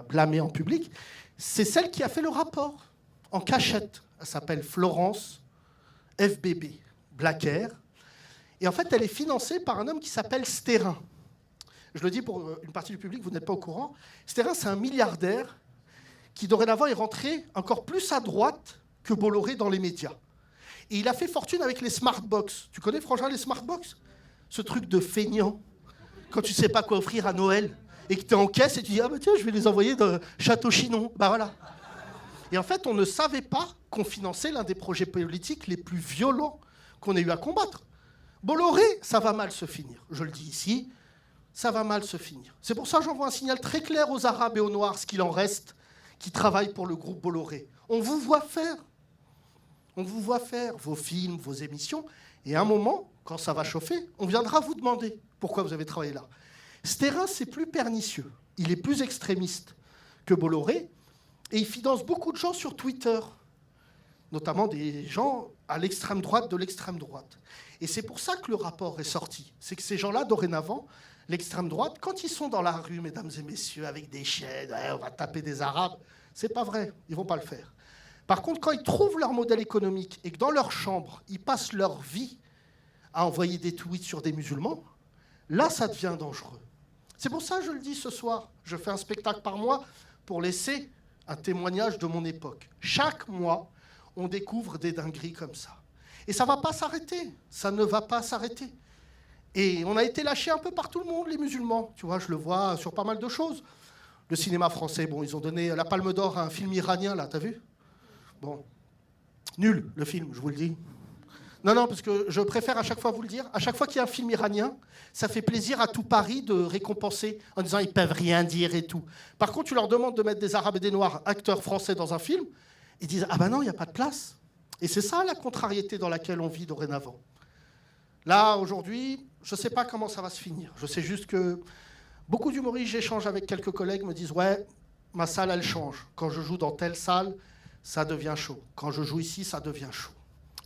Speaker 1: blâmé en public, c'est celle qui a fait le rapport en cachette. Elle s'appelle Florence FBB, Blacker. Et en fait, elle est financée par un homme qui s'appelle Sterrin. Je le dis pour une partie du public, vous n'êtes pas au courant. Sterrin, c'est un milliardaire qui, dorénavant, est rentré encore plus à droite que Bolloré dans les médias. Et il a fait fortune avec les Smartbox. Tu connais, Frangin, les Smartbox? Ce truc de feignant, quand tu sais pas quoi offrir à Noël, et que tu es en caisse et tu dis « Ah bah tiens, je vais les envoyer de Château-Chinon. » Bah voilà. Et en fait, on ne savait pas qu'on finançait l'un des projets politiques les plus violents qu'on ait eu à combattre. Bolloré, ça va mal se finir. Je le dis ici, ça va mal se finir. C'est pour ça que j'envoie un signal très clair aux Arabes et aux Noirs, ce qu'il en reste, qui travaillent pour le groupe Bolloré. On vous voit faire. On vous voit faire vos films, vos émissions. Et à un moment, quand ça va chauffer, on viendra vous demander pourquoi vous avez travaillé là. Sterrin, c'est plus pernicieux. Il est plus extrémiste que Bolloré. Et il finance beaucoup de gens sur Twitter, notamment des gens à l'extrême droite de l'extrême droite. Et c'est pour ça que le rapport est sorti. C'est que ces gens-là, dorénavant, l'extrême droite, quand ils sont dans la rue, mesdames et messieurs, avec des chaînes, on va taper des Arabes, c'est pas vrai, ils vont pas le faire. Par contre, quand ils trouvent leur modèle économique et que dans leur chambre, ils passent leur vie à envoyer des tweets sur des musulmans, là, ça devient dangereux. C'est pour ça que je le dis ce soir. Je fais un spectacle par mois pour laisser un témoignage de mon époque. Chaque mois, on découvre des dingueries comme ça. Et ça ne va pas s'arrêter. Ça ne va pas s'arrêter. Et on a été lâchés un peu par tout le monde, les musulmans. Tu vois, je le vois sur pas mal de choses. Le cinéma français, bon, ils ont donné la Palme d'Or à un film iranien, là, t'as vu ? Bon, nul, le film, je vous le dis. Non, parce que je préfère à chaque fois vous le dire. À chaque fois qu'il y a un film iranien, ça fait plaisir à tout Paris de récompenser en disant ils peuvent rien dire et tout. Par contre, tu leur demandes de mettre des Arabes et des Noirs, acteurs français dans un film, ils disent ah ben non, il n'y a pas de place. Et c'est ça la contrariété dans laquelle on vit dorénavant. Là, aujourd'hui, je ne sais pas comment ça va se finir. Je sais juste que beaucoup d'humoristes, j'échange avec quelques collègues, me disent ouais, ma salle, elle change. Quand je joue dans telle salle, ça devient chaud. Quand je joue ici, ça devient chaud.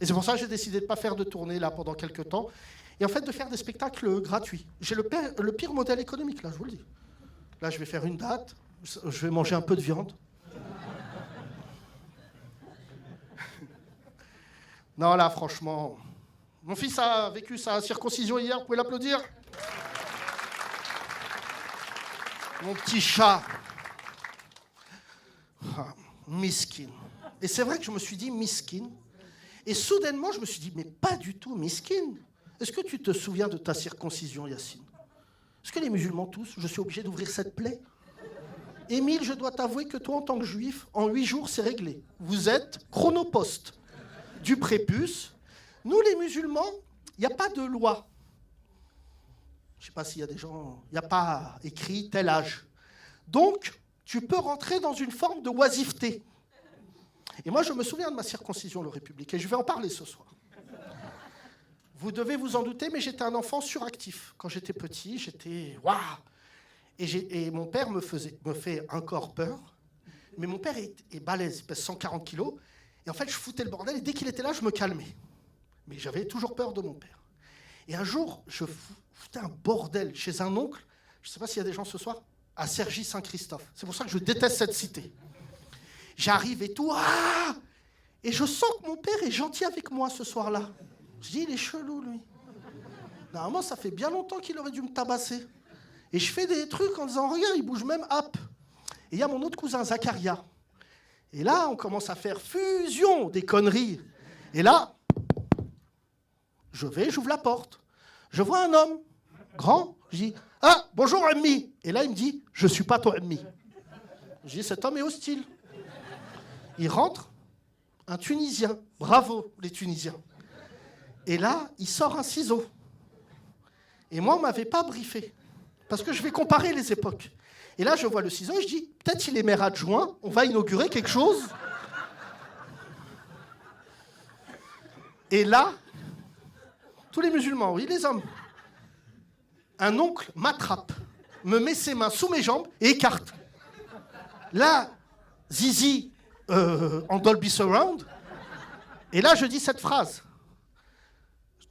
Speaker 1: Et c'est pour ça que j'ai décidé de ne pas faire de tournée là pendant quelques temps. Et en fait, de faire des spectacles gratuits. J'ai le pire modèle économique, là, je vous le dis. Là, je vais faire une date, je vais manger un peu de viande. Non, là, franchement... Mon fils a vécu sa circoncision hier, vous pouvez l'applaudir ? Mon petit chat. Ah, miskin. Et c'est vrai que je me suis dit miskin. Et soudainement, je me suis dit, mais pas du tout miskin. Est-ce que tu te souviens de ta circoncision, Yacine ? Est-ce que les musulmans tous, je suis obligé d'ouvrir cette plaie ? Émile, je dois t'avouer que toi, en tant que juif, en 8 jours, c'est réglé. Vous êtes chronoposte du prépuce. Nous, les musulmans, il n'y a pas de loi. Je ne sais pas s'il y a des gens... Il n'y a pas écrit tel âge. Donc, tu peux rentrer dans une forme de oisiveté. Et moi, je me souviens de ma circoncision, le République, et je vais en parler ce soir. Vous devez vous en douter, mais j'étais un enfant suractif. Quand j'étais petit, j'étais... Waouh ! Et mon père me fait encore peur. Mais mon père est balèze, il pèse 140 kilos. Et en fait, je foutais le bordel, et dès qu'il était là, je me calmais. Mais j'avais toujours peur de mon père. Et un jour, je foutais un bordel chez un oncle, je ne sais pas s'il y a des gens ce soir, à Cergy-Saint-Christophe. C'est pour ça que je déteste cette cité. J'arrive et tout, et je sens que mon père est gentil avec moi ce soir-là. Je dis, il est chelou, lui. Normalement, ça fait bien longtemps qu'il aurait dû me tabasser. Et je fais des trucs en disant, regarde, il bouge même, hop. Et il y a mon autre cousin, Zacharia. Et là, on commence à faire fusion des conneries. Et là, j'ouvre la porte. Je vois un homme, grand. Je dis, ah, bonjour, ami. Et là, il me dit, je ne suis pas ton ami. Je dis, cet homme est hostile. Il rentre, un Tunisien. Bravo, les Tunisiens. Et là, il sort un ciseau. Et moi, on ne m'avait pas briefé. Parce que je vais comparer les époques. Et là, je vois le ciseau et je dis, peut-être il est maire adjoint, on va inaugurer quelque chose. Et là, tous les musulmans, oui, les hommes, un oncle m'attrape, me met ses mains sous mes jambes et écarte. Là, Zizi, en Dolby Surround. Et là, je dis cette phrase.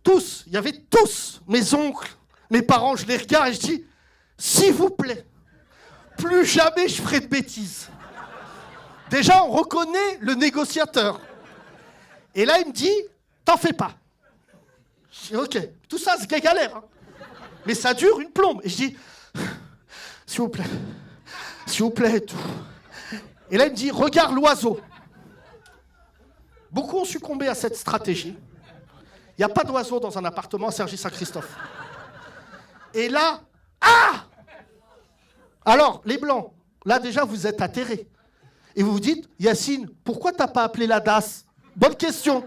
Speaker 1: Tous, il y avait tous mes oncles, mes parents, je les regarde et je dis, s'il vous plaît, plus jamais je ferai de bêtises. Déjà, on reconnaît le négociateur. Et là, il me dit, t'en fais pas. Je dis, ok, tout ça, c'est galère. Hein. Mais ça dure une plombe. Et je dis, s'il vous plaît, tout. Et là, il me dit, regarde l'oiseau. Beaucoup ont succombé à cette stratégie. Il n'y a pas d'oiseau dans un appartement à Cergy-Saint-Christophe. Et là, alors, les Blancs, là déjà, vous êtes atterrés. Et vous vous dites, Yacine, pourquoi t'as pas appelé la DAS ? Bonne question.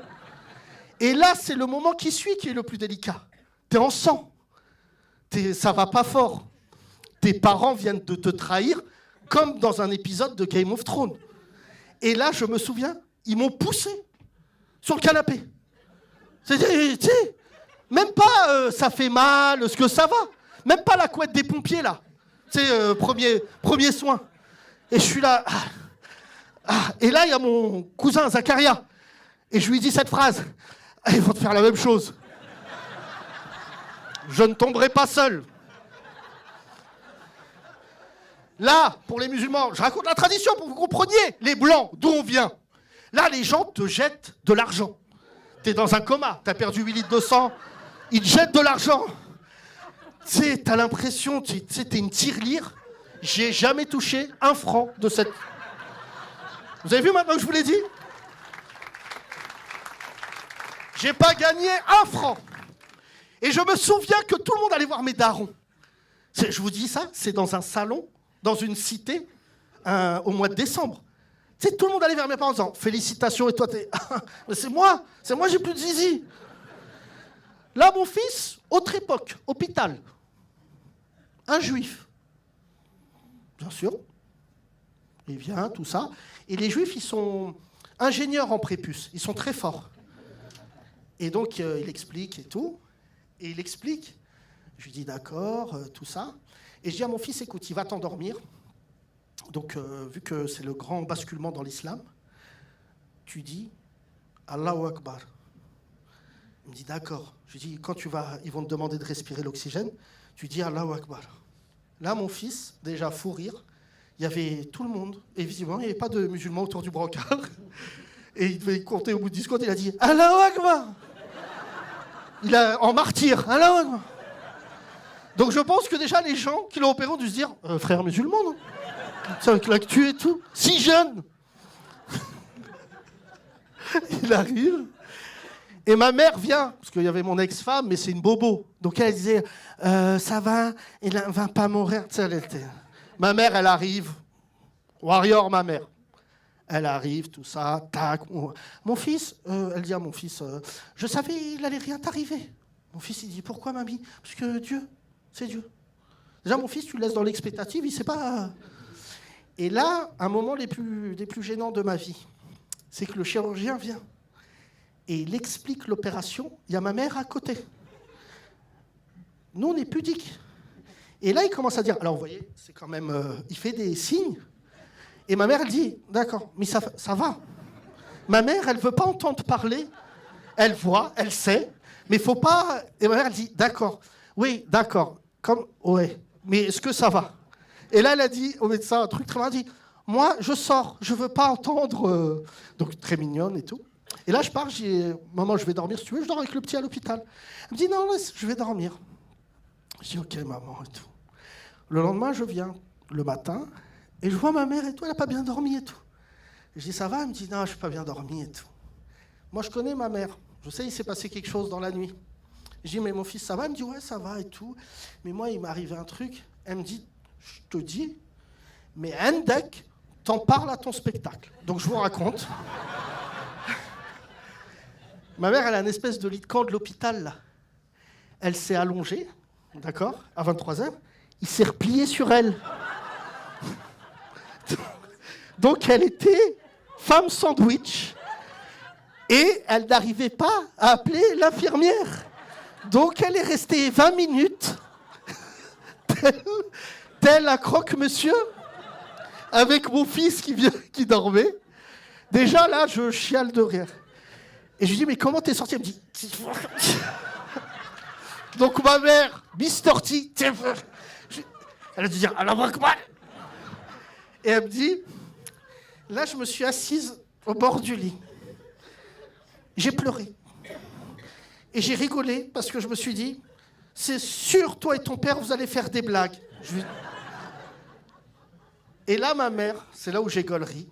Speaker 1: Et là, c'est le moment qui suit qui est le plus délicat. T'es en sang. Ça va pas fort. Tes parents viennent de te trahir, comme dans un épisode de Game of Thrones. Et là, je me souviens, ils m'ont poussé sur le canapé. C'est-à-dire, tu sais, même pas ça fait mal, est-ce que ça va ? Même pas la couette des pompiers, là. Tu sais, premier soin. Et je suis là. Ah, et là, il y a mon cousin Zacharia. Et je lui dis cette phrase. Ah, ils vont te faire la même chose. Je ne tomberai pas seul. Là, pour les musulmans, je raconte la tradition pour que vous compreniez. Les blancs, d'où on vient. Là, les gens te jettent de l'argent. T'es dans un coma, t'as perdu 8 litres de sang, ils te jettent de l'argent. Tu sais, t'as l'impression, tu sais, t'es une tirelire. J'ai jamais touché 1 franc de cette... Vous avez vu maintenant que je vous l'ai dit? J'ai pas gagné 1 franc. Et je me souviens que tout le monde allait voir mes darons. Je vous dis ça, c'est dans un salon, dans une cité, au mois de décembre. Tu sais, tout le monde allait vers mes parents en disant « Félicitations, et toi, t'es... Mais c'est moi, j'ai plus de zizi. » Là, mon fils, autre époque, hôpital. Un juif. Bien sûr. Il vient, tout ça. Et les juifs, ils sont ingénieurs en prépuce. Ils sont très forts. Et donc, il explique et tout. Et il explique. Je lui dis d'accord, tout ça. Et je dis à mon fils, écoute, il va t'endormir. Donc, vu que c'est le grand basculement dans l'islam, tu dis Allahu Akbar. Il me dit d'accord. Je lui dis, quand ils vont te demander de respirer l'oxygène, tu dis Allahu Akbar. Là, mon fils, déjà fou rire, il y avait tout le monde. Et visiblement, il n'y avait pas de musulmans autour du brancard. Et il devait compter au bout de 10 secondes, il a dit Allahu Akbar. Il a en martyr, Allahu Akbar. Donc je pense que déjà les gens qui l'ont opéré ont dû se dire frère musulman, non? C'est avec l'actu et tout. Si jeune. Il arrive. Et ma mère vient, parce qu'il y avait mon ex-femme, mais c'est une bobo. Donc elle disait, ça va, il ne va pas mourir. Ma mère, elle arrive. Warrior, ma mère. Elle arrive, tout ça, tac. Mon fils, elle dit à mon fils, je savais, il n'allait rien t'arriver. Mon fils, il dit, pourquoi, mamie? Parce que Dieu, c'est Dieu. Déjà, mon fils, tu le laisses dans l'expectative, il ne sait pas... Et là, un moment des plus gênants de ma vie, c'est que le chirurgien vient et il explique l'opération. Il y a ma mère à côté. Nous, on est pudiques. Et là, il commence à dire, alors vous voyez, c'est quand même... il fait des signes. Et ma mère, elle dit, d'accord, mais ça va. Ma mère, elle ne veut pas entendre parler. Elle voit, elle sait, mais il ne faut pas... Et ma mère, elle dit, d'accord, oui, d'accord, ouais, mais est-ce que ça va? Et là, elle a dit au médecin un truc très mal, elle dit, moi, je sors, je ne veux pas entendre... Donc, très mignonne et tout. Et là, je pars, je dis, maman, je vais dormir, si tu veux, je dors avec le petit à l'hôpital. Elle me dit, non, je vais dormir. Je dis, ok, maman, et tout. Le lendemain, je viens, le matin, et je vois ma mère et tout, elle n'a pas bien dormi et tout. Et je dis, ça va? Elle me dit, non, je n'ai pas bien dormi et tout. Moi, je connais ma mère. Je sais, il s'est passé quelque chose dans la nuit. Je dis, mais mon fils, ça va? Elle me dit, ouais, ça va et tout. Mais moi, il m'est arrivé un truc. Elle me dit, je te dis, mais Hendek, t'en parles à ton spectacle. Donc, je vous raconte. Ma mère, elle a une espèce de lit de camp de l'hôpital, là. Elle s'est allongée, d'accord, à 23h. Il s'est replié sur elle. Donc, elle était femme sandwich. Et elle n'arrivait pas à appeler l'infirmière. Donc, elle est restée 20 minutes, tel un croque-monsieur, avec mon fils qui dormait. Déjà, là, je chiale de rire. Et je lui dis, mais comment t'es sorti? Elle me dit... Donc, ma mère, Miss Torty, elle a dû dire, Allah Akbar. Et elle me dit, là, je me suis assise au bord du lit. J'ai pleuré. Et j'ai rigolé parce que je me suis dit, c'est sûr, toi et ton père, vous allez faire des blagues. Et là, ma mère, c'est là où j'ai gaulerie.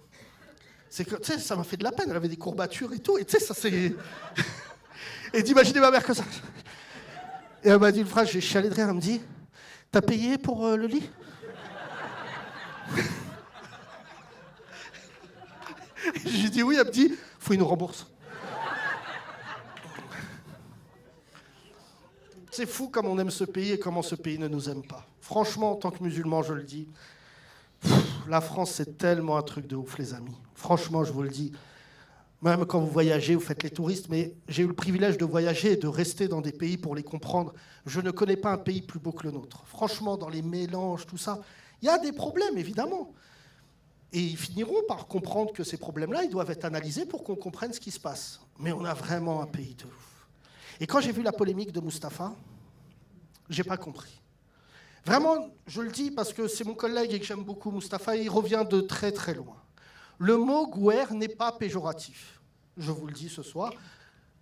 Speaker 1: C'est que, tu sais, ça m'a fait de la peine. Elle avait des courbatures et tout. Et tu sais, ça c'est... Et d'imaginer ma mère comme ça. Et elle m'a dit une phrase, j'ai chialé de rire. Elle me dit, t'as payé pour le lit? J'ai dit oui. Elle me dit, faut qu'il nous rembourse. C'est fou comme on aime ce pays et comment ce pays ne nous aime pas. Franchement, en tant que musulman, je le dis, la France, c'est tellement un truc de ouf, les amis. Franchement, je vous le dis. Même quand vous voyagez, vous faites les touristes, mais j'ai eu le privilège de voyager et de rester dans des pays pour les comprendre. Je ne connais pas un pays plus beau que le nôtre. Franchement, dans les mélanges, tout ça, il y a des problèmes, évidemment. Et ils finiront par comprendre que ces problèmes-là, ils doivent être analysés pour qu'on comprenne ce qui se passe. Mais on a vraiment un pays de ouf. Et quand j'ai vu la polémique de Mustapha, j'ai pas compris. Vraiment, je le dis parce que c'est mon collègue et que j'aime beaucoup Mustapha, et il revient de très très loin. Le mot gouer n'est pas péjoratif. Je vous le dis ce soir.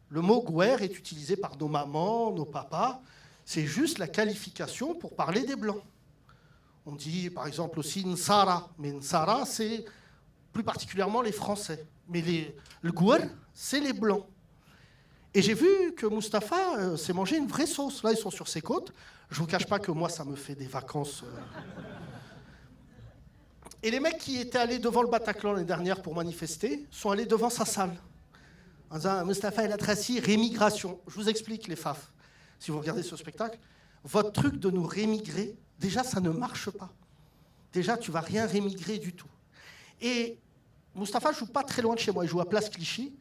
Speaker 1: Le mot gouer est utilisé par nos mamans, nos papas. C'est juste la qualification pour parler des Blancs. On dit par exemple aussi Nsara. Mais Nsara, c'est plus particulièrement les Français. Mais le gouer, c'est les Blancs. Et j'ai vu que Mustapha s'est mangé une vraie sauce. Là, ils sont sur ses côtes. Je ne vous cache pas que moi, ça me fait des vacances. Et les mecs qui étaient allés devant le Bataclan l'année dernière pour manifester sont allés devant sa salle. En disant, Mustapha El Atrassi, rémigration. Je vous explique, les faf. Si vous regardez ce spectacle, votre truc de nous rémigrer, déjà, ça ne marche pas. Déjà, tu ne vas rien rémigrer du tout. Et Mustapha ne joue pas très loin de chez moi. Il joue à Place Clichy.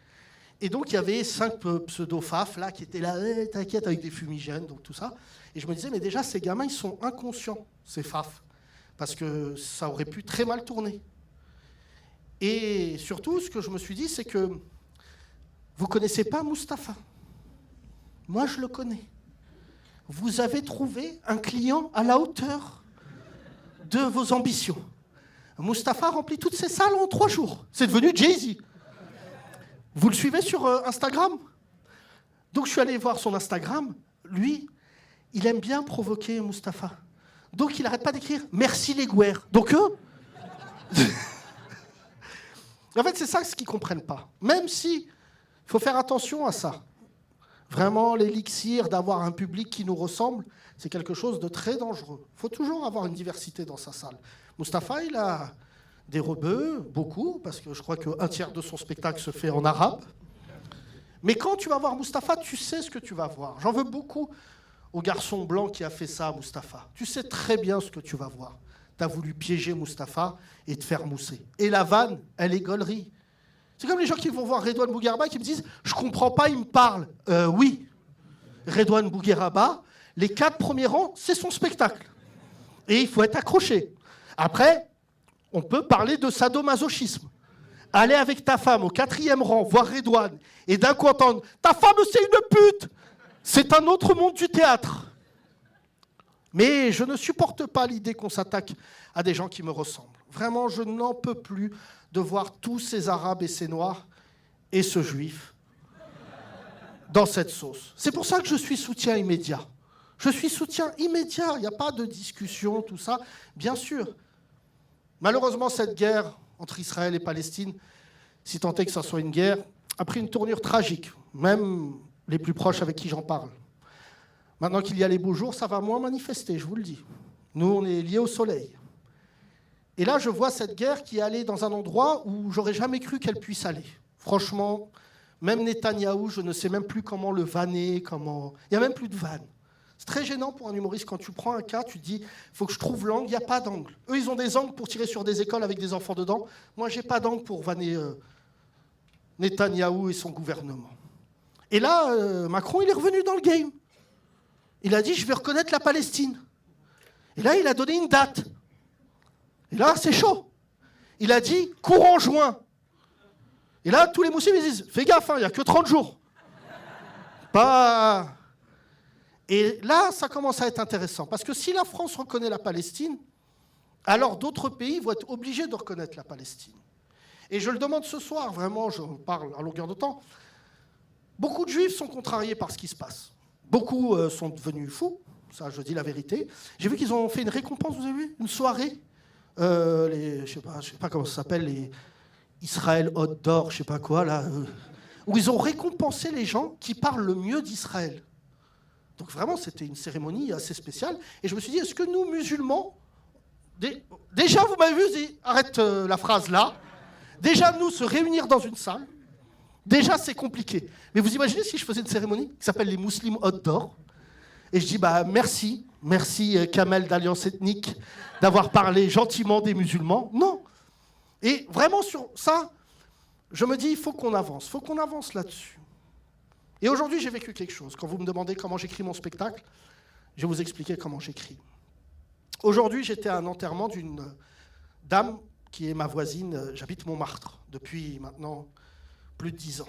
Speaker 1: Et donc, il y avait 5 pseudo-faf là, qui étaient là, t'inquiète, avec des fumigènes, donc tout ça. Et je me disais, mais déjà, ces gamins, ils sont inconscients, ces faf. Parce que ça aurait pu très mal tourner. Et surtout, ce que je me suis dit, c'est que vous ne connaissez pas Mustapha. Moi, je le connais. Vous avez trouvé un client à la hauteur de vos ambitions. Mustapha remplit toutes ses salles en 3 jours. C'est devenu Jay-Z. Vous le suivez sur Instagram? Donc, je suis allé voir son Instagram. Lui, il aime bien provoquer Mustapha. Donc, il n'arrête pas d'écrire « Merci les gouers ». Donc, eux... En fait, c'est ça ce qu'ils ne comprennent pas. Même si, il faut faire attention à ça. Vraiment, l'élixir d'avoir un public qui nous ressemble, c'est quelque chose de très dangereux. Il faut toujours avoir une diversité dans sa salle. Mustapha, il a des rebeux, beaucoup, parce que je crois qu'un tiers de son spectacle se fait en arabe. Mais quand tu vas voir Mustapha, tu sais ce que tu vas voir. J'en veux beaucoup au garçon blanc qui a fait ça à Mustapha. Tu sais très bien ce que tu vas voir. Tu as voulu piéger Mustapha et te faire mousser. Et la vanne, elle est gaulerie. C'est comme les gens qui vont voir Redouane Bougueraba qui me disent « Je comprends pas, il me parle. » Oui, Redouane Bougueraba, les 4 premiers rangs, c'est son spectacle. Et il faut être accroché. Après, on peut parler de sadomasochisme. Aller avec ta femme au 4e rang, voir Redouane, et d'un coup entendre « Ta femme, c'est une pute !» C'est un autre monde du théâtre. Mais je ne supporte pas l'idée qu'on s'attaque à des gens qui me ressemblent. Vraiment, je n'en peux plus de voir tous ces Arabes et ces Noirs et ce Juif dans cette sauce. C'est pour ça que je suis soutien immédiat. Je suis soutien immédiat. Il n'y a pas de discussion, tout ça. Bien sûr. Malheureusement, cette guerre entre Israël et Palestine, si tant est que ça soit une guerre, a pris une tournure tragique. Même les plus proches avec qui j'en parle. Maintenant qu'il y a les beaux jours, ça va moins manifester, je vous le dis. Nous, on est liés au soleil. Et là, je vois cette guerre qui est allée dans un endroit où j'aurais jamais cru qu'elle puisse aller. Franchement, même Netanyahou, je ne sais même plus comment le vanner, comment... Il n'y a même plus de vanne. C'est très gênant pour un humoriste. Quand tu prends un cas, tu te dis, il faut que je trouve l'angle, il n'y a pas d'angle. Eux, ils ont des angles pour tirer sur des écoles avec des enfants dedans. Moi, je n'ai pas d'angle pour vanner Netanyahou et son gouvernement. Et là, Macron, il est revenu dans le game. Il a dit, je vais reconnaître la Palestine. Et là, il a donné une date. Et là, c'est chaud. Il a dit, courant juin. Et là, tous les musulmans disent, fais gaffe, il n'y a que 30 jours. Pas... Et là, ça commence à être intéressant. Parce que si la France reconnaît la Palestine, alors d'autres pays vont être obligés de reconnaître la Palestine. Et je le demande ce soir, vraiment, je parle à longueur de temps. Beaucoup de Juifs sont contrariés par ce qui se passe. Beaucoup sont devenus fous, ça je dis la vérité. J'ai vu qu'ils ont fait une récompense, vous avez vu, une soirée. Je sais pas comment ça s'appelle, les Israël Hot d'or, je sais pas quoi, là, où ils ont récompensé les gens qui parlent le mieux d'Israël. Donc vraiment, c'était une cérémonie assez spéciale. Et je me suis dit, est-ce que nous, musulmans, déjà, vous m'avez vu, arrête la phrase là, déjà, nous, se réunir dans une salle, déjà, c'est compliqué. Mais vous imaginez si je faisais une cérémonie qui s'appelle les Muslims Hot d'or, et je dis, merci Kamel d'Alliance Ethnique, d'avoir parlé gentiment des musulmans. Non. Et vraiment, sur ça, je me dis, il faut qu'on avance là-dessus. Et aujourd'hui, j'ai vécu quelque chose. Quand vous me demandez comment j'écris mon spectacle, je vais vous expliquer comment j'écris. Aujourd'hui, j'étais à un enterrement d'une dame qui est ma voisine. J'habite Montmartre depuis maintenant plus de 10 ans.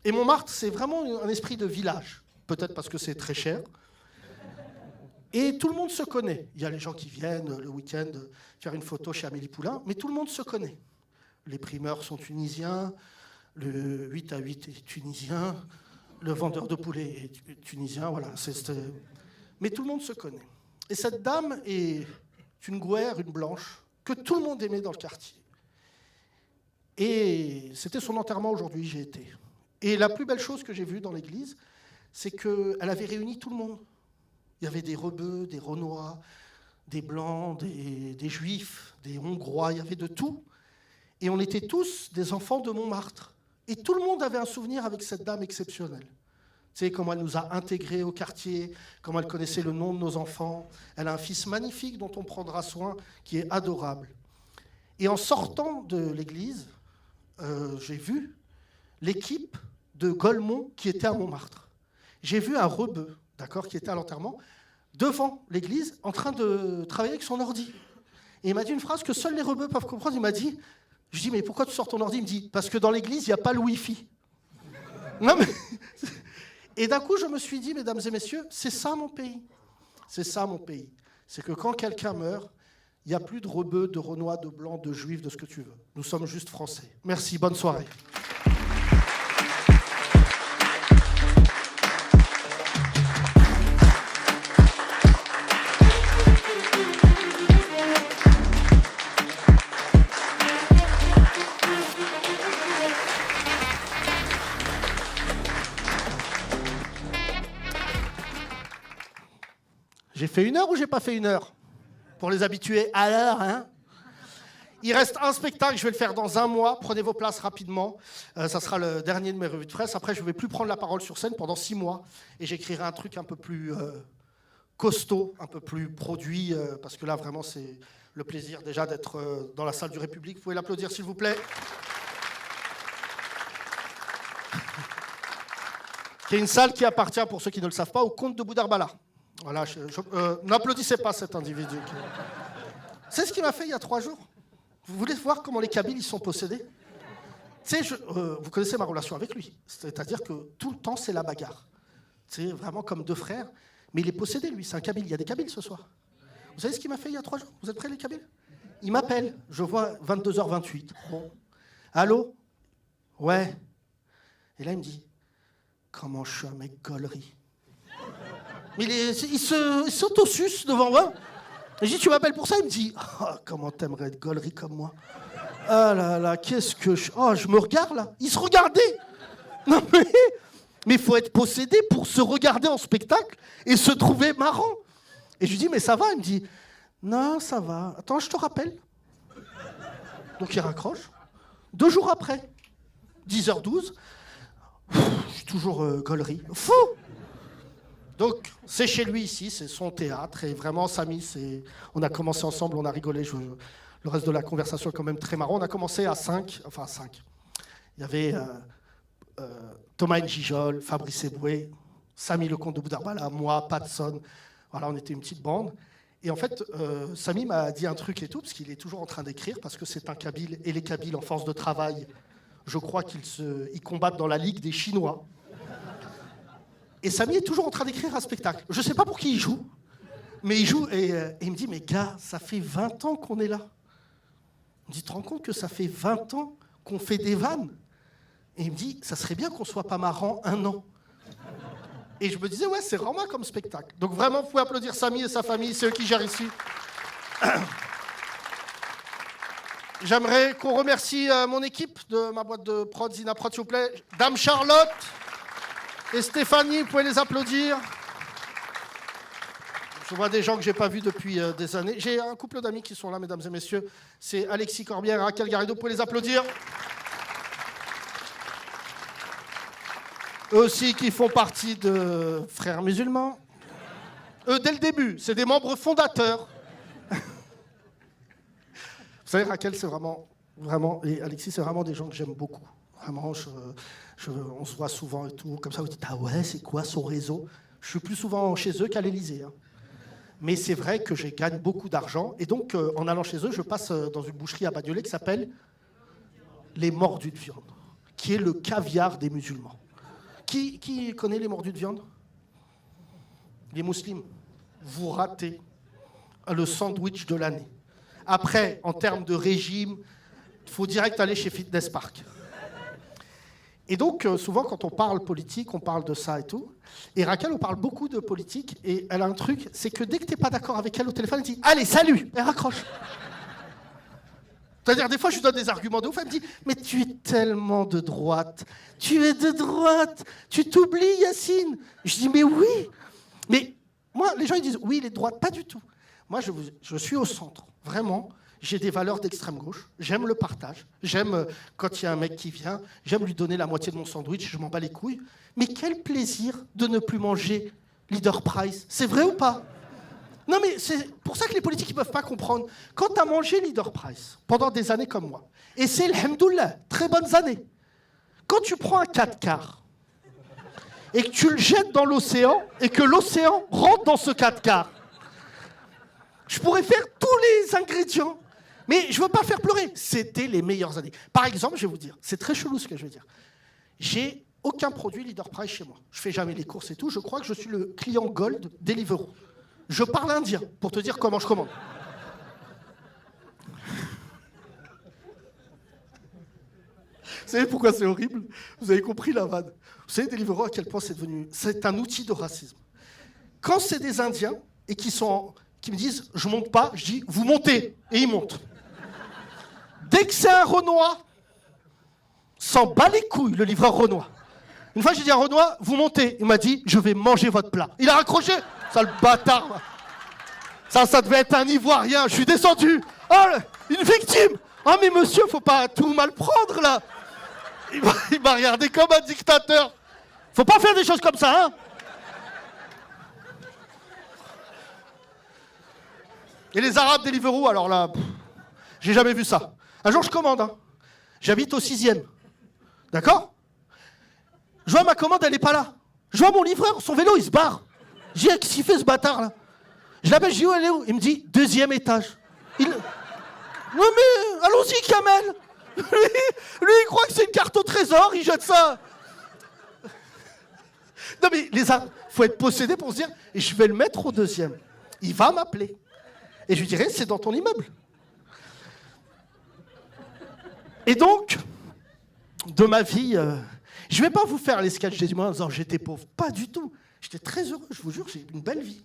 Speaker 1: Et Montmartre, c'est vraiment un esprit de village. Peut-être parce que c'est très cher. Et tout le monde se connaît. Il y a les gens qui viennent le week-end faire une photo chez Amélie Poulain, mais tout le monde se connaît. Les primeurs sont tunisiens, le 8 à 8 est tunisien, le vendeur de poulet est tunisien, voilà. Mais tout le monde se connaît. Et cette dame est une gouaire, une blanche, que tout le monde aimait dans le quartier. Et c'était son enterrement aujourd'hui, j'y étais. Et la plus belle chose que j'ai vue dans l'église, c'est qu'elle avait réuni tout le monde. Il y avait des rebeux, des renois, des blancs, des juifs, des hongrois, il y avait de tout. Et on était tous des enfants de Montmartre. Et tout le monde avait un souvenir avec cette dame exceptionnelle. Tu sais, comment elle nous a intégrés au quartier, comment elle connaissait le nom de nos enfants. Elle a un fils magnifique dont on prendra soin, qui est adorable. Et en sortant de l'église, j'ai vu l'équipe de Golemont qui était à Montmartre. J'ai vu un rebeu, d'accord, qui était à l'enterrement, devant l'église, en train de travailler avec son ordi. Et il m'a dit une phrase que seuls les rebeux peuvent comprendre. Il m'a dit, je dis, mais pourquoi tu sors ton ordi? Il me dit, parce que dans l'église, il n'y a pas le Wi-Fi. Non, mais... Et d'un coup, je me suis dit, mesdames et messieurs, c'est ça mon pays. C'est ça mon pays. C'est que quand quelqu'un meurt, il n'y a plus de rebeux, de renois, de blancs, de juifs, de ce que tu veux. Nous sommes juste français. Merci, bonne soirée. J'ai fait 1 heure ou j'ai pas fait 1 heure? Pour les habitués, alors, hein? Il reste un spectacle, je vais le faire dans 1 mois. Prenez vos places rapidement. Ça sera le dernier de mes revues de presse. Après, je ne vais plus prendre la parole sur scène pendant 6 mois. Et j'écrirai un truc un peu plus costaud, un peu plus produit. Parce que là, vraiment, c'est le plaisir déjà d'être dans la salle du République. Vous pouvez l'applaudir, s'il vous plaît. Qui est une salle qui appartient, pour ceux qui ne le savent pas, au comte de Boudarbala. Voilà, n'applaudissez pas cet individu. C'est ce qu'il m'a fait il y a 3 jours. Vous voulez voir comment les Kabyles ils sont possédés? Tu sais, vous connaissez ma relation avec lui. C'est-à-dire que tout le temps, c'est la bagarre. C'est vraiment comme 2 frères. Mais il est possédé, lui. C'est un Kabyle. Il y a des Kabyles ce soir. Vous savez ce qu'il m'a fait il y a 3 jours? Vous êtes prêts, les Kabyles? Il m'appelle. Je vois 22h28. Bon. Allô? Ouais. Et là, il me dit, comment je suis un mec gaulerie. Mais il s'autosuce devant moi. Et je dis, tu m'appelles pour ça? Il me dit, oh, comment t'aimerais être gaulerie comme moi? Ah là là, qu'est-ce que je... Oh, je me regarde là. Il se regardait. Non mais il faut être possédé pour se regarder en spectacle et se trouver marrant. Et je lui dis, mais ça va? Il me dit, non, ça va. Attends, je te rappelle. Donc il raccroche. 2 jours après, 10h12, je suis toujours gaulerie. Fou! Donc, c'est chez lui ici, c'est son théâtre. Et vraiment, Samy, on a commencé ensemble, on a rigolé. Le reste de la conversation est quand même très marrant. On a commencé à 5. Enfin, 5. Il y avait Thomas Njijol, Fabrice Eboué, Samy le comte de Boudarbala, moi, Patson. Voilà, on était une petite bande. Et en fait, Samy m'a dit un truc et tout, parce qu'il est toujours en train d'écrire, parce que c'est un Kabyle. Et les Kabyles, en force de travail, je crois qu'ils combattent dans la Ligue des Chinois. Et Samy est toujours en train d'écrire un spectacle. Je ne sais pas pour qui il joue, mais il joue et il me dit, mais gars, ça fait 20 ans qu'on est là. Il me dit, tu te rends compte que ça fait 20 ans qu'on fait des vannes? Et il me dit, ça serait bien qu'on soit pas marrant 1 an. Et je me disais, ouais, c'est vraiment comme spectacle. Donc vraiment, vous pouvez applaudir Samy et sa famille, c'est eux qui gèrent ici. J'aimerais qu'on remercie mon équipe de ma boîte de prod, Zina Prod, s'il vous plaît. Dame Charlotte et Stéphanie, vous pouvez les applaudir. Je vois des gens que je n'ai pas vus depuis des années. J'ai un couple d'amis qui sont là, mesdames et messieurs. C'est Alexis Corbière et Raquel Garrido, vous pouvez les applaudir. Eux aussi qui font partie de Frères Musulmans. Eux, dès le début, c'est des membres fondateurs. Vous savez, Raquel, c'est vraiment, et Alexis, c'est vraiment des gens que j'aime beaucoup. Vraiment, on se voit souvent et tout. Comme ça, vous dites, ah ouais, c'est quoi son réseau? Je suis plus souvent chez eux qu'à l'Élysée. Hein. Mais c'est vrai que je gagne beaucoup d'argent. Et donc, en allant chez eux, je passe dans une boucherie à Bagnolet qui s'appelle les Mordus de Viande, qui est le caviar des musulmans. Qui connaît les Mordus de Viande? Les musulmans. Vous ratez le sandwich de l'année. Après, en termes de régime, il faut direct aller chez Fitness Park. Et donc, souvent, quand on parle politique, on parle de ça et tout. Et Raquel, on parle beaucoup de politique. Et elle a un truc, c'est que dès que tu n'es pas d'accord avec elle au téléphone, elle dit « Allez, salut !» Elle raccroche. C'est-à-dire, des fois, je lui donne des arguments de ouf. Elle me dit « Mais tu es tellement de droite. Tu es de droite. Tu t'oublies, Yacine. » Je dis « Mais oui !» Mais moi, les gens, ils disent « Oui, il est de droite. » Pas du tout. Moi, je suis au centre. Vraiment. J'ai des valeurs d'extrême gauche, j'aime le partage, j'aime quand il y a un mec qui vient, j'aime lui donner la moitié de mon sandwich, je m'en bats les couilles. Mais quel plaisir de ne plus manger Leader Price. C'est vrai ou pas? Non mais c'est pour ça que les politiques ne peuvent pas comprendre. Quand tu as mangé Leader Price pendant des années comme moi, et c'est alhamdoulilah, très bonnes années, quand tu prends un 4 quarts et que tu le jettes dans l'océan et que l'océan rentre dans ce 4 quarts, je pourrais faire tous les ingrédients. Mais je ne veux pas faire pleurer. C'était les meilleures années. Par exemple, je vais vous dire, c'est très chelou ce que je vais dire. J'ai aucun produit Leader Price chez moi. Je ne fais jamais les courses et tout. Je crois que je suis le client Gold Deliveroo. Je parle indien pour te dire comment je commande. Vous savez pourquoi c'est horrible? Vous avez compris la vanne. Vous savez, Deliveroo, à quel point c'est devenu... C'est un outil de racisme. Quand c'est des Indiens et qui me disent « je monte pas », je dis « vous montez » et ils montent. Dès que c'est un Renoir, s'en bat les couilles, le livreur Renoir. Une fois, j'ai dit à un Renoir « vous montez ». Il m'a dit « je vais manger votre plat ». Il a raccroché, sale bâtard. Ça devait être un Ivoirien, je suis descendu. Oh, une victime. Ah mais monsieur, faut pas tout mal prendre là. Il m'a regardé comme un dictateur. Faut pas faire des choses comme ça, hein. Et les Arabes Deliveroo, alors là, j'ai jamais vu ça. Un jour, je commande. Hein. J'habite au 6e. D'accord? Je vois ma commande, elle n'est pas là. Je vois mon livreur, son vélo, il se barre. Je dis, qu'est-ce qu'il fait ce bâtard là? Je l'appelle, je dis, où elle est où? Il me dit, 2e étage. Oui, mais allons-y, Kamel. Lui, il croit que c'est une carte au trésor, il jette ça. Non, mais il faut être possédé pour se dire, et je vais le mettre au 2e. Il va m'appeler. Et je lui dirais, c'est dans ton immeuble. Et donc, de ma vie, je ne vais pas vous faire les sketchs des humains en disant j'étais pauvre. Pas du tout. J'étais très heureux, je vous jure, j'ai une belle vie.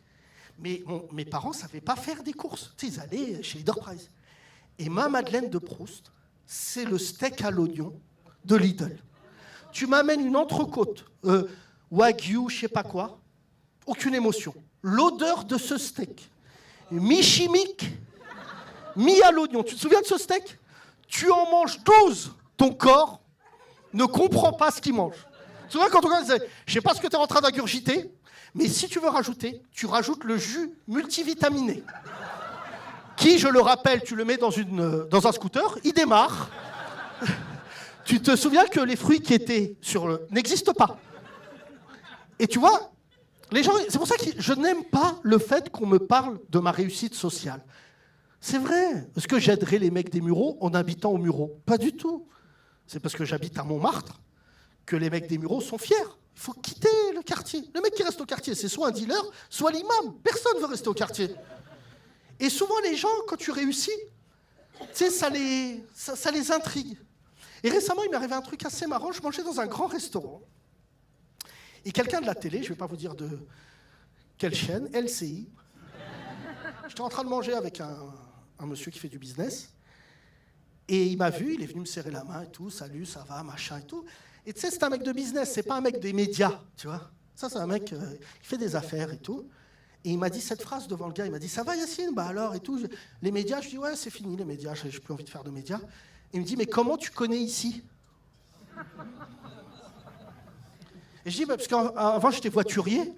Speaker 1: Mais mes parents ne savaient pas faire des courses. Tu sais, ils allaient chez Leader Price. Et ma Madeleine de Proust, c'est le steak à l'oignon de Lidl. Tu m'amènes une entrecôte, wagyu, je ne sais pas quoi, aucune émotion. L'odeur de ce steak, mi-chimique, mi à l'oignon. Tu te souviens de ce steak? Tu en manges 12. Ton corps ne comprend pas ce qu'il mange. Tu te souviens quand on disait, je ne sais pas ce que tu es en train d'ingurgiter, mais si tu veux rajouter, tu rajoutes le jus multivitaminé. Qui, je le rappelle, tu le mets dans un scooter, il démarre. Tu te souviens que les fruits qui étaient n'existent pas. Et tu vois, les gens, c'est pour ça que je n'aime pas le fait qu'on me parle de ma réussite sociale. C'est vrai. Est-ce que j'aiderais les mecs des Mureaux en habitant aux Mureaux? Pas du tout. C'est parce que j'habite à Montmartre que les mecs des Mureaux sont fiers. Il faut quitter le quartier. Le mec qui reste au quartier, c'est soit un dealer, soit l'imam. Personne ne veut rester au quartier. Et souvent, les gens, quand tu réussis, tu sais, ça les intrigue. Et récemment, il m'est arrivé un truc assez marrant. Je mangeais dans un grand restaurant. Et quelqu'un de la télé, je ne vais pas vous dire de quelle chaîne, LCI, j'étais en train de manger avec un monsieur qui fait du business. Et il m'a vu, il est venu me serrer la main et tout. Salut, ça va, machin et tout. Et tu sais, c'est un mec de business, c'est pas un mec des médias, tu vois. Ça, c'est un mec qui fait des affaires et tout. Et il m'a dit cette phrase devant le gars, il m'a dit « Ça va Yacine? Bah alors et tout. Les médias ?» Je dis « Ouais, c'est fini les médias, j'ai plus envie de faire de médias. » Il me dit « Mais comment tu connais ici ?» Et je dis bah, « Parce qu'avant j'étais voiturier.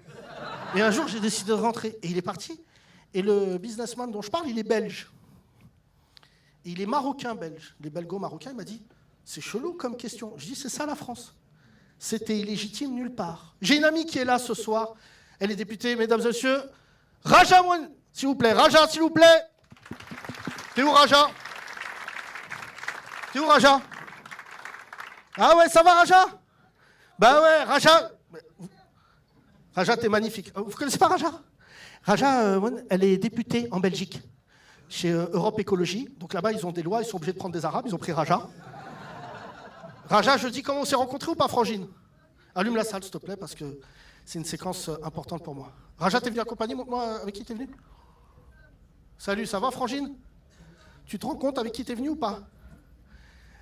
Speaker 1: Et un jour j'ai décidé de rentrer. » Et il est parti. Et le businessman dont je parle, il est belge. Et il est marocain-belge. Les belgo-marocains, il m'a dit « C'est chelou comme question. » Je dis « C'est ça la France. C'était illégitime nulle part. » J'ai une amie qui est là ce soir. Elle est députée, mesdames et messieurs. Raja S'il vous plaît, Raja, s'il vous plaît. T'es où, Raja? T'es où, Raja? Ah ouais, ça va, Raja? Bah ouais, Raja. Raja, t'es magnifique. Vous connaissez pas Raja? Raja, elle est députée en Belgique, chez Europe Écologie. Donc là-bas, ils ont des lois, ils sont obligés de prendre des Arabes, ils ont pris Raja. Raja, je dis comment on s'est rencontrés ou pas, Frangine? Allume la salle, s'il te plaît, parce que c'est une séquence importante pour moi. Raja, t'es venu accompagner moi, avec qui t'es venu? Salut, ça va, Frangine? Tu te rends compte avec qui t'es venu ou pas?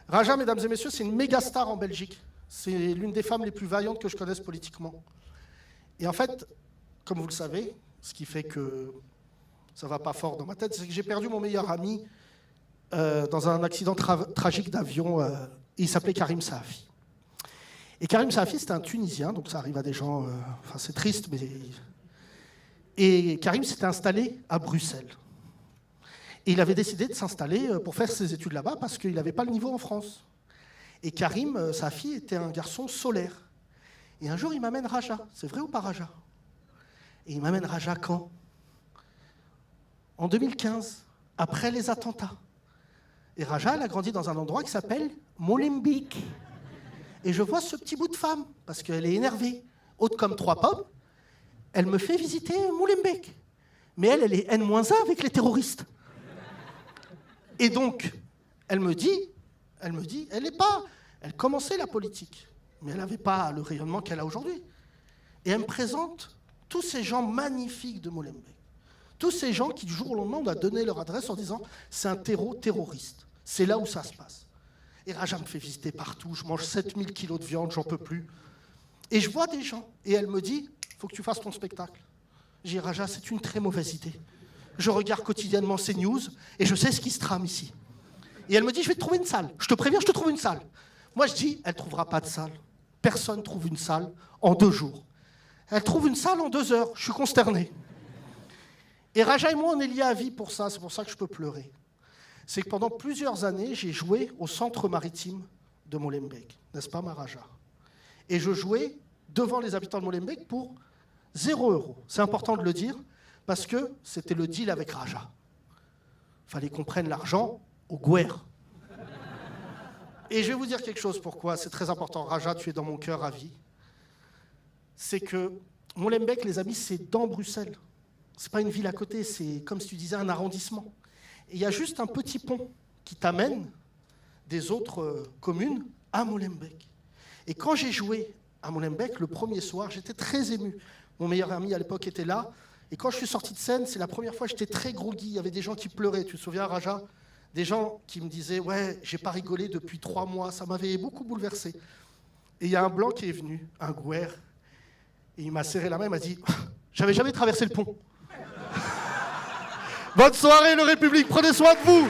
Speaker 1: Raja, mesdames et messieurs, c'est une méga star en Belgique. C'est l'une des femmes les plus vaillantes que je connaisse politiquement. Et en fait, comme vous le savez, ce qui fait que ça va pas fort dans ma tête, c'est que j'ai perdu mon meilleur ami dans un accident tragique d'avion. Il s'appelait Karim Sahafi. Et Karim Sahafi, c'était un Tunisien, donc ça arrive à des gens... Enfin, c'est triste, mais... Et Karim s'était installé à Bruxelles. Et il avait décidé de s'installer pour faire ses études là-bas parce qu'il n'avait pas le niveau en France. Et Karim Sahafi était un garçon solaire. Et un jour, il m'amène Raja. C'est vrai ou pas, Raja? Et il m'amène Raja quand? En 2015, après les attentats. Et Raja, elle a grandi dans un endroit qui s'appelle Molenbeek. Et je vois ce petit bout de femme, parce qu'elle est énervée, haute comme 3 pommes. Elle me fait visiter Molenbeek. Mais elle est N-1 avec les terroristes. Et donc, elle commençait la politique, mais elle n'avait pas le rayonnement qu'elle a aujourd'hui. Et elle me présente tous ces gens magnifiques de Molenbeek. Tous ces gens qui, du jour au lendemain, on a donné leur adresse en disant « c'est un terroriste, c'est là où ça se passe ». Et Raja me fait visiter partout, je mange 7000 kilos de viande, j'en peux plus. Et je vois des gens, et elle me dit « faut que tu fasses ton spectacle ». J'ai dit « Raja, c'est une très mauvaise idée. Je regarde quotidiennement ces news, et je sais ce qui se trame ici. » Et elle me dit « je vais te trouver une salle. Je te préviens, je te trouve une salle. » Moi, je dis « elle ne trouvera pas de salle. Personne ne trouve une salle en 2 jours. » Elle trouve une salle en 2 heures. Je suis consterné. Et Raja et moi, on est liés à vie pour ça. C'est pour ça que je peux pleurer. C'est que pendant plusieurs années, j'ai joué au centre maritime de Molenbeek. N'est-ce pas, ma Raja? Et je jouais devant les habitants de Molenbeek pour 0 €. C'est important de le dire, parce que c'était le deal avec Raja. Il fallait qu'on prenne l'argent au Gouer. Et je vais vous dire quelque chose, pourquoi c'est très important. Raja, tu es dans mon cœur à vie. C'est que Molenbeek, les amis, c'est dans Bruxelles. C'est pas une ville à côté, c'est comme si tu disais un arrondissement. Et il y a juste un petit pont qui t'amène des autres communes à Molenbeek. Et quand j'ai joué à Molenbeek, le premier soir, j'étais très ému. Mon meilleur ami à l'époque était là. Et quand je suis sorti de scène, c'est la première fois que j'étais très groggy. Il y avait des gens qui pleuraient. Tu te souviens, Raja? Des gens qui me disaient « ouais, j'ai pas rigolé depuis 3 mois ». Ça m'avait beaucoup bouleversé. Et il y a un blanc qui est venu, un Gouer, et il m'a serré la main, il m'a dit « j'avais jamais traversé le pont ». Bonne soirée, le République, prenez soin de vous.